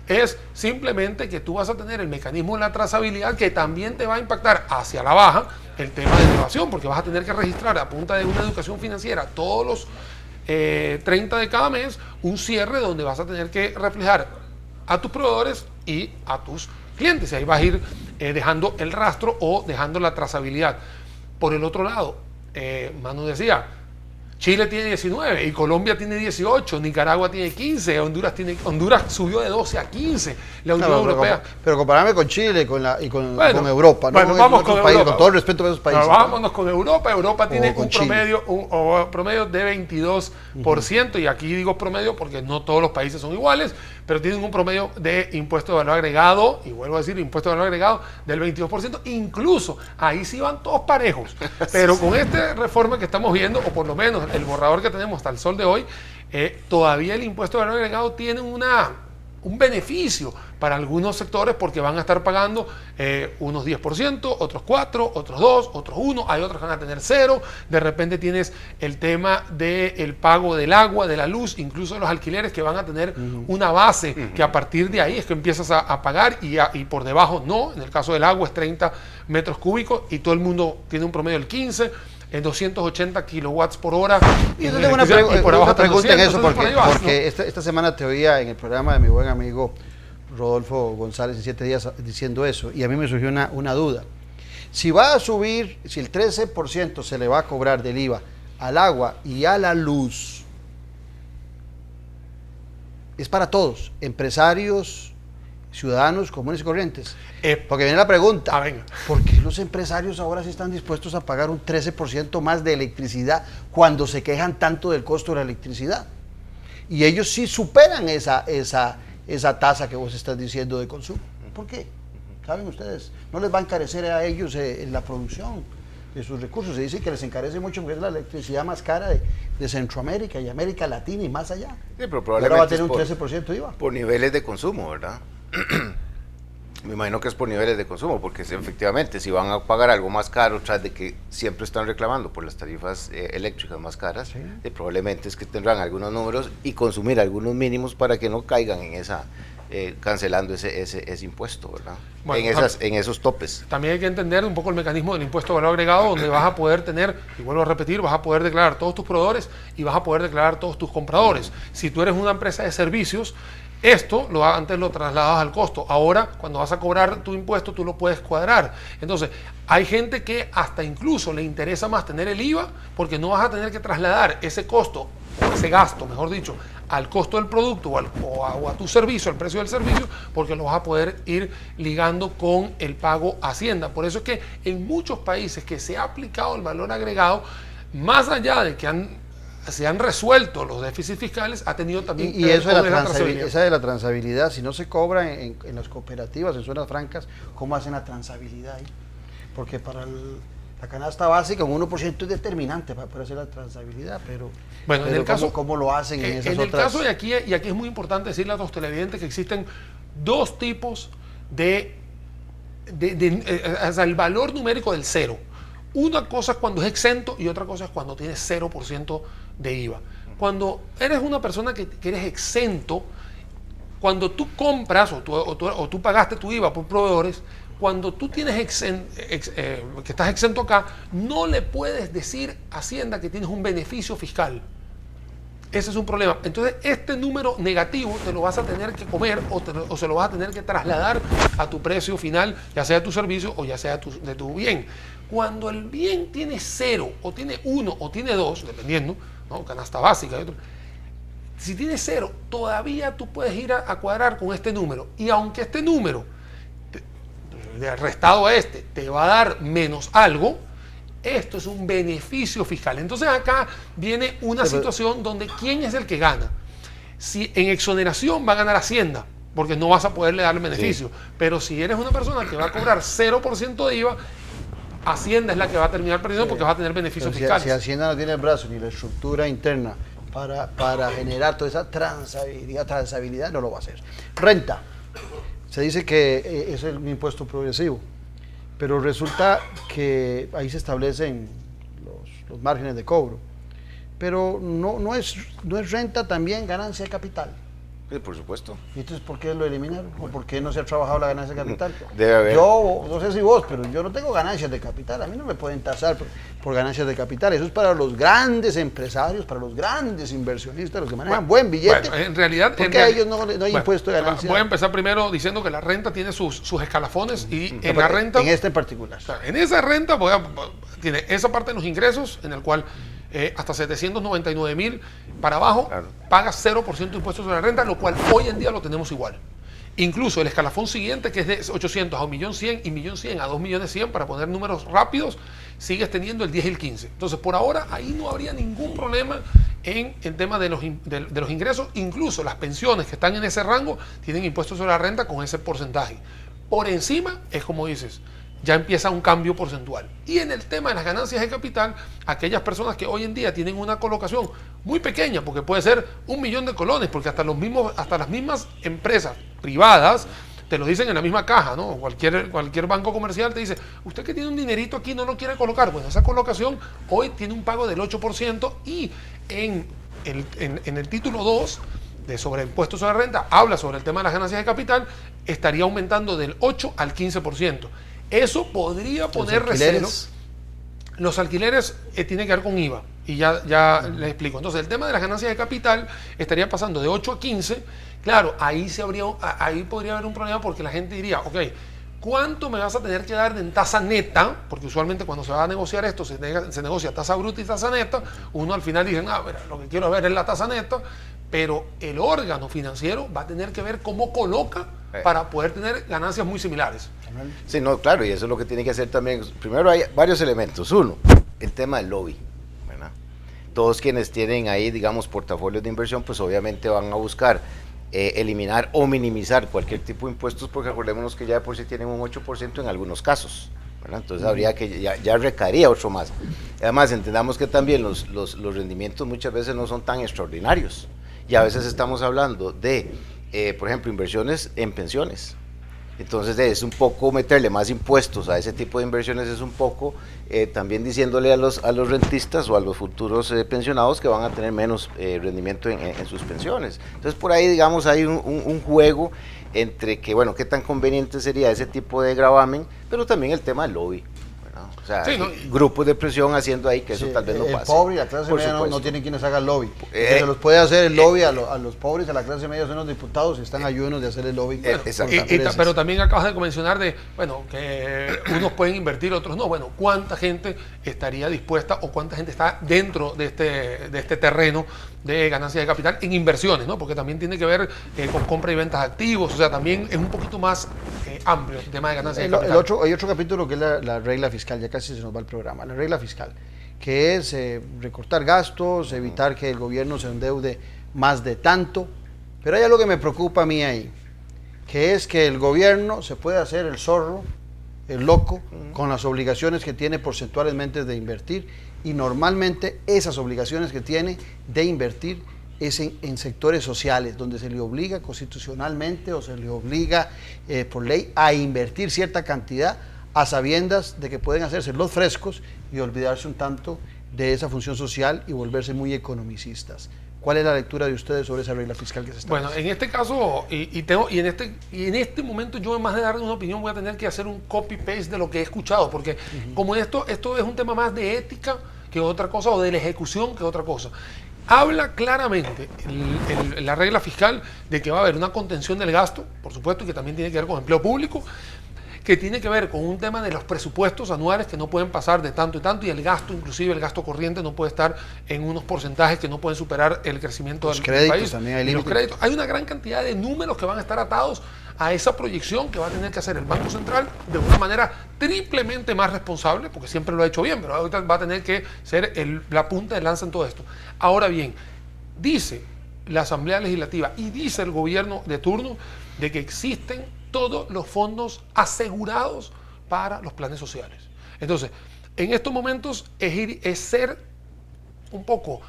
es simplemente que tú vas a tener el mecanismo de la trazabilidad que también te va a impactar hacia la baja el tema de elevación, porque vas a tener que registrar a punta de una educación financiera todos los 30 de cada mes un cierre donde vas a tener que reflejar a tus proveedores y a tus clientes, y ahí vas a ir dejando el rastro o dejando la trazabilidad. Por el otro lado, Manu decía, Chile tiene 19 y Colombia tiene 18, Nicaragua tiene 15, Honduras subió de 12 a 15, la Unión Europea. Pero compararme con Chile y con Europa, ¿no? Bueno, vamos con Europa. Con todo el respeto a esos países. Vámonos con Europa. Europa tiene un promedio de 22%, y aquí digo promedio porque no todos los países son iguales, pero tienen un promedio de impuesto de valor agregado, y vuelvo a decir, impuesto de valor agregado del 22%, incluso ahí sí van todos parejos, pero con esta reforma que estamos viendo, o por lo menos el borrador que tenemos hasta el sol de hoy, todavía el impuesto de valor agregado tiene un beneficio para algunos sectores, porque van a estar pagando unos 10%, otros 4%, otros 2%, otros 1%, hay otros que van a tener 0%, de repente tienes el tema del pago del agua, de la luz, incluso de los alquileres, que van a tener una base que a partir de ahí es que empiezas a pagar, y por debajo no. En el caso del agua es 30 metros cúbicos y todo el mundo tiene un promedio del 15%, en 280 kilowatts por hora. Y yo tengo una pregunta en eso, porque esta semana te oía en el programa de mi buen amigo Rodolfo González en 7 días diciendo eso, y a mí me surgió una duda. Si va a subir, si el 13% se le va a cobrar del IVA al agua y a la luz, es para todos, empresarios, ciudadanos comunes y corrientes. Porque viene la pregunta, ¿por qué los empresarios ahora sí están dispuestos a pagar un 13% más de electricidad cuando se quejan tanto del costo de la electricidad? Y ellos sí superan esa tasa que vos estás diciendo de consumo. ¿Por qué? ¿Saben ustedes? ¿No les va a encarecer a ellos en la producción de sus recursos? Se dice que les encarece mucho porque es la electricidad más cara de Centroamérica y América Latina y más allá. Sí, pero probablemente ahora va a tener un 13% IVA. Por niveles de consumo, ¿verdad? Me imagino que es por niveles de consumo, porque efectivamente si van a pagar algo más caro tras de que siempre están reclamando por las tarifas eléctricas más caras, probablemente es que tendrán algunos números y consumir algunos mínimos para que no caigan en esa cancelando ese impuesto, ¿verdad? Bueno, en esos topes. También hay que entender un poco el mecanismo del impuesto de valor agregado, donde vas a poder tener, y vuelvo a repetir, vas a poder declarar todos tus proveedores y vas a poder declarar todos tus compradores. Si tú eres una empresa de servicios, esto antes lo trasladabas al costo. Ahora, cuando vas a cobrar tu impuesto, tú lo puedes cuadrar. Entonces, hay gente que hasta incluso le interesa más tener el IVA, porque no vas a tener que trasladar ese costo, o ese gasto, mejor dicho, al costo del producto o a tu servicio, al precio del servicio, porque lo vas a poder ir ligando con el pago a Hacienda. Por eso es que en muchos países que se ha aplicado el valor agregado, más allá de que se han resuelto los déficits fiscales, ha tenido también... Y eso de la transabilidad, si no se cobra en las cooperativas, en zonas francas, ¿cómo hacen la transabilidad ahí? Porque para la canasta básica un 1% es determinante para poder hacer la transabilidad, pero, bueno, en el caso, ¿cómo lo hacen en esas otras? En el caso de aquí, y aquí es muy importante decirle a los televidentes que existen dos tipos o sea, el valor numérico del cero. Una cosa es cuando es exento y otra cosa es cuando tienes 0% de IVA. Cuando eres una persona que eres exento, cuando tú compras o tú pagaste tu IVA por proveedores, cuando tú tienes que estás exento acá, no le puedes decir a Hacienda que tienes un beneficio fiscal. Ese es un problema. Entonces, este número negativo te lo vas a tener que comer o se lo vas a tener que trasladar a tu precio final, ya sea de tu servicio o ya sea de tu bien. Cuando el bien tiene 0 o tiene 1 o tiene 2, dependiendo, ¿no? Canasta básica y otro. Si tiene 0, todavía tú puedes ir a cuadrar con este número. Y aunque este número, restado a este, te va a dar menos algo, esto es un beneficio fiscal. Entonces acá viene una situación donde ¿quién es el que gana? Si en exoneración va a ganar Hacienda, porque no vas a poderle dar el beneficio. Sí. Pero si eres una persona que va a cobrar 0% de IVA, Hacienda es la que va a terminar perdiendo porque va a tener beneficios fiscales. Si Hacienda no tiene el brazo ni la estructura interna para generar toda esa transabilidad, no lo va a hacer. Renta. Se dice que es el impuesto progresivo, pero resulta que ahí se establecen los márgenes de cobro. Pero no es renta también ganancia de capital. Sí, por supuesto. ¿Y entonces por qué lo eliminaron? ¿O por qué no se ha trabajado la ganancia de capital? Debe haber. Yo, no sé si vos, pero yo no tengo ganancias de capital. A mí no me pueden tasar por ganancias de capital. Eso es para los grandes empresarios, para los grandes inversionistas, los que manejan buen billete. Bueno, en realidad... Porque a ellos no hay impuesto de ganancia. Voy a empezar primero diciendo que la renta tiene sus escalafones y en la renta... En este en particular. O sea, en esa renta tiene esa parte de los ingresos en el cual... hasta 799,000 para abajo, claro, pagas 0% de impuestos sobre la renta, lo cual hoy en día lo tenemos igual. Incluso el escalafón siguiente, que es de 800 a 1.100.000 y 1.100.000 a 2.100.000, para poner números rápidos, sigues teniendo el 10 y el 15. Entonces, por ahora, ahí no habría ningún problema en el tema de los ingresos. Incluso las pensiones que están en ese rango tienen impuestos sobre la renta con ese porcentaje. Por encima, es como dices, ya empieza un cambio porcentual. Y en el tema de las ganancias de capital, aquellas personas que hoy en día tienen una colocación muy pequeña, porque puede ser 1.000.000 de colones, porque hasta las mismas empresas privadas te lo dicen en la misma caja, ¿no? Cualquier banco comercial te dice, usted que tiene un dinerito aquí no lo quiere colocar. Bueno, esa colocación hoy tiene un pago del 8% y en el título 2 de sobre impuestos sobre renta habla sobre el tema de las ganancias de capital, estaría aumentando del 8 al 15%. Eso podría poner recelos. Los alquileres tienen que ver con IVA y ya les explico. Entonces, el tema de las ganancias de capital estaría pasando de 8 a 15. Claro, ahí podría haber un problema porque la gente diría, ok, ¿cuánto me vas a tener que dar en tasa neta? Porque usualmente cuando se va a negociar esto, se negocia tasa bruta y tasa neta. Uno al final dice, lo que quiero ver es la tasa neta, pero el órgano financiero va a tener que ver cómo coloca para poder tener ganancias muy similares. Sí, no, claro, y eso es lo que tiene que hacer también. Primero hay varios elementos. Uno, el tema del lobby, ¿verdad? Todos quienes tienen ahí, digamos, portafolios de inversión, pues obviamente van a buscar eliminar o minimizar cualquier tipo de impuestos, porque acordémonos que ya de por sí tienen un 8% en algunos casos, ¿verdad? Entonces habría que, ya recaería otro más. Además, entendamos que también los rendimientos muchas veces no son tan extraordinarios, y a veces estamos hablando de, por ejemplo, inversiones en pensiones. Entonces es un poco meterle más impuestos a ese tipo de inversiones, es un poco también diciéndole a los rentistas o a los futuros pensionados que van a tener menos rendimiento en sus pensiones. Entonces por ahí, digamos, hay un juego entre que, bueno, qué tan conveniente sería ese tipo de gravamen, pero también el tema del lobby. O sea, sí, grupos de presión haciendo ahí que eso tal vez no pase. El pobre y la clase media no tienen quienes hagan lobby. Se los puede hacer el lobby a los pobres, a la clase media son los diputados y están ayunos de hacer el lobby. Pero también acabas de mencionar que unos pueden invertir, otros no. Bueno, ¿cuánta gente estaría dispuesta o cuánta gente está dentro de este terreno de ganancia de capital en inversiones, ¿no? Porque también tiene que ver con compra y ventas de activos, o sea, también es un poquito más amplio el tema de ganancia de capital. Hay otro capítulo que es la regla fiscal, ya casi se nos va el programa, la regla fiscal, que es recortar gastos, evitar que el gobierno se endeude más de tanto. Pero hay algo que me preocupa a mí ahí, que es que el gobierno se puede hacer el zorro, el loco, con las obligaciones que tiene porcentualmente de invertir, y normalmente esas obligaciones que tiene de invertir es en sectores sociales, donde se le obliga constitucionalmente o se le obliga por ley a invertir cierta cantidad a sabiendas de que pueden hacerse los frescos y olvidarse un tanto de esa función social y volverse muy economicistas. ¿Cuál es la lectura de ustedes sobre esa regla fiscal que se está Bueno, haciendo? en este caso, en este momento yo, en más de darle una opinión, voy a tener que hacer un copy-paste de lo que he escuchado, porque como esto es un tema más de ética que otra cosa, o de la ejecución que otra cosa. Habla claramente la regla fiscal de que va a haber una contención del gasto, por supuesto, y que también tiene que ver con empleo público, que tiene que ver con un tema de los presupuestos anuales que no pueden pasar de tanto y tanto, y el gasto, inclusive el gasto corriente, no puede estar en unos porcentajes que no pueden superar el crecimiento del país. También hay y los límites. créditos. Hay una gran cantidad de números que van a estar atados a esa proyección que va a tener que hacer el Banco Central de una manera triplemente más responsable, porque siempre lo ha hecho bien, pero ahorita va a tener que ser la punta de lanza en todo esto. Ahora bien, dice la Asamblea Legislativa y dice el gobierno de turno de que existen todos los fondos asegurados para los planes sociales. Entonces, en estos momentos es ser un poco,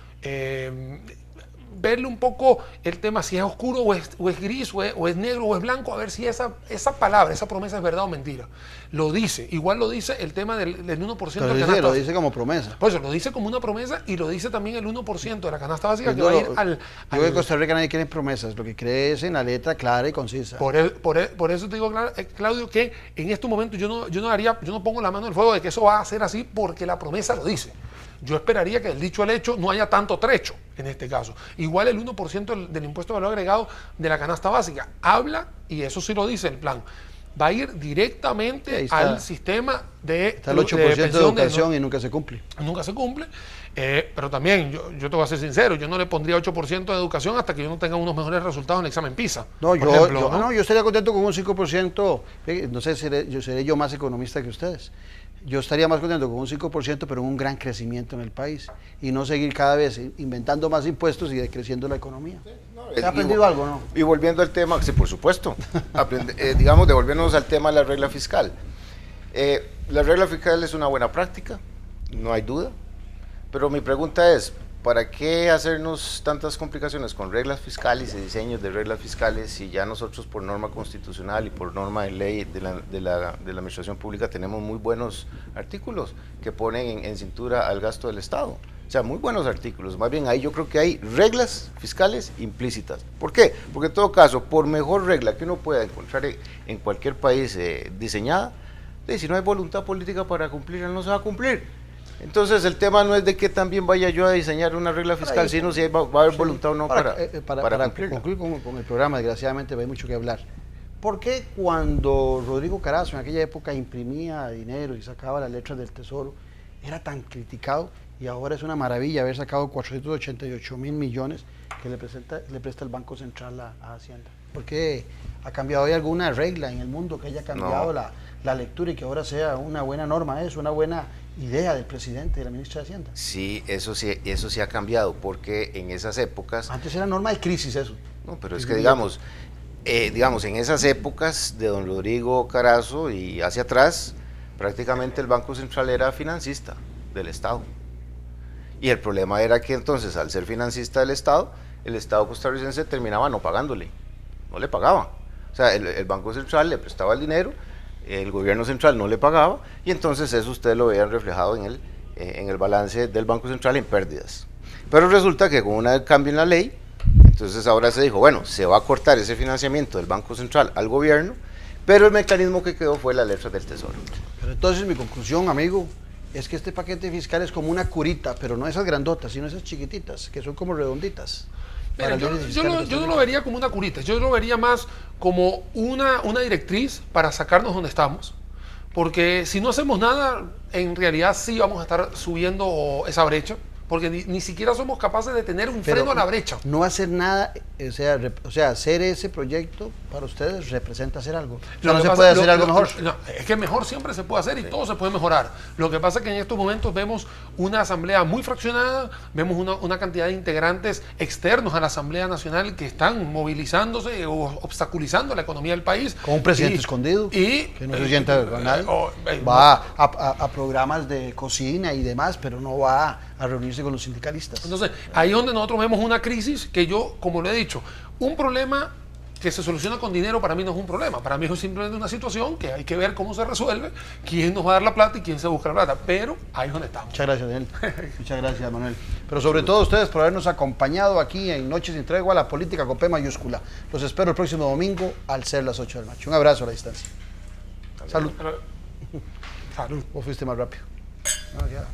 verle un poco el tema si es oscuro o es gris o es negro o es blanco, a ver si esa palabra, esa promesa es verdad o mentira. Lo dice, igual lo dice el tema del 1% Lo dice como promesa. Pues lo dice como una promesa, y lo dice también el 1% de la canasta básica Yo que va a ir Yo creo que en Costa Rica nadie quiere promesas, lo que cree es en la letra clara y concisa. Por eso te digo, Claudio, que en estos momentos yo no pongo la mano en el fuego de que eso va a ser así, porque la promesa lo dice. Yo esperaría que del dicho al hecho no haya tanto trecho en este caso. Igual el 1% del impuesto de valor agregado de la canasta básica habla, y eso sí lo dice el plan, va a ir directamente al sistema de Está el 8% de educación y nunca se cumple. Nunca se cumple, pero también yo te voy a ser sincero, yo no le pondría 8% de educación hasta que yo no tenga unos mejores resultados en el examen PISA. No, yo estaría contento con un 5%, no sé, seré yo más economista que ustedes. Yo estaría más contento con un 5%, pero un gran crecimiento en el país, y no seguir cada vez inventando más impuestos y decreciendo la economía. ¿Se ha aprendido algo, no? Y volviendo al tema, sí, por supuesto, digamos, devolviéndonos al tema de la regla fiscal. La regla fiscal es una buena práctica, no hay duda, pero mi pregunta es, ¿para qué hacernos tantas complicaciones con reglas fiscales y diseños de reglas fiscales si ya nosotros por norma constitucional y por norma de ley de la administración pública tenemos muy buenos artículos que ponen en cintura al gasto del Estado? O sea, muy buenos artículos. Más bien ahí yo creo que hay reglas fiscales implícitas. ¿Por qué? Porque en todo caso, por mejor regla que uno pueda encontrar en cualquier país diseñada, si no hay voluntad política para cumplirla, no se va a cumplir. Entonces el tema no es de que también vaya yo a diseñar una regla fiscal, sino si va a haber voluntad o no para concluir con el programa. Desgraciadamente hay mucho que hablar. ¿Por qué cuando Rodrigo Carazo en aquella época imprimía dinero y sacaba las letras del Tesoro era tan criticado, y ahora es una maravilla haber sacado 488.000 millones que le presta el Banco Central a Hacienda? ¿Por qué ha cambiado? ¿Hay alguna regla en el mundo que haya cambiado la lectura y que ahora sea una buena norma, una buena idea del presidente y de la ministra de Hacienda? Sí, eso sí ha cambiado, porque en esas épocas... Antes era norma de crisis eso. No, pero es que digamos, en esas épocas de don Rodrigo Carazo y hacia atrás, prácticamente el Banco Central era financista del Estado. Y el problema era que entonces, al ser financista del Estado, el Estado costarricense terminaba no pagándole, no le pagaba. O sea, el Banco Central le prestaba el dinero, el gobierno central no le pagaba, y entonces eso ustedes lo veían reflejado en el balance del Banco Central en pérdidas. Pero resulta que con un cambio en la ley, entonces ahora se dijo, bueno, se va a cortar ese financiamiento del Banco Central al gobierno, pero el mecanismo que quedó fue la letra del Tesoro. Pero entonces mi conclusión, amigo, es que este paquete fiscal es como una curita, pero no esas grandotas, sino esas chiquititas, que son como redonditas. Mira, yo no lo vería como una curita, yo lo vería más como una directriz para sacarnos donde estamos, porque si no hacemos nada, en realidad sí vamos a estar subiendo esa brecha, porque ni siquiera somos capaces de tener un freno a la brecha. No hacer nada, o sea, hacer ese proyecto para ustedes representa hacer algo. O sea, no se puede hacer algo mejor. No, es que mejor siempre se puede hacer y todo se puede mejorar. Lo que pasa es que en estos momentos vemos una asamblea muy fraccionada, vemos una cantidad de integrantes externos a la Asamblea Nacional que están movilizándose o obstaculizando la economía del país. Con un presidente escondido, que no se sienta con nadie. Va a programas de cocina y demás, pero no va a reunirse con los sindicalistas. Entonces, ahí es donde nosotros vemos una crisis que yo, como lo he dicho, un problema que se soluciona con dinero para mí no es un problema. Para mí es simplemente una situación que hay que ver cómo se resuelve, quién nos va a dar la plata y quién se busca la plata. Pero ahí es donde estamos. Muchas gracias, Daniel. Muchas gracias, Manuel. Pero sobre todo ustedes por habernos acompañado aquí en Noches sin Tregua, la política con P mayúscula. Los espero el próximo domingo al ser las 8 de la noche. Un abrazo a la distancia. Salud. Salud. Vos fuiste más rápido. No, ya.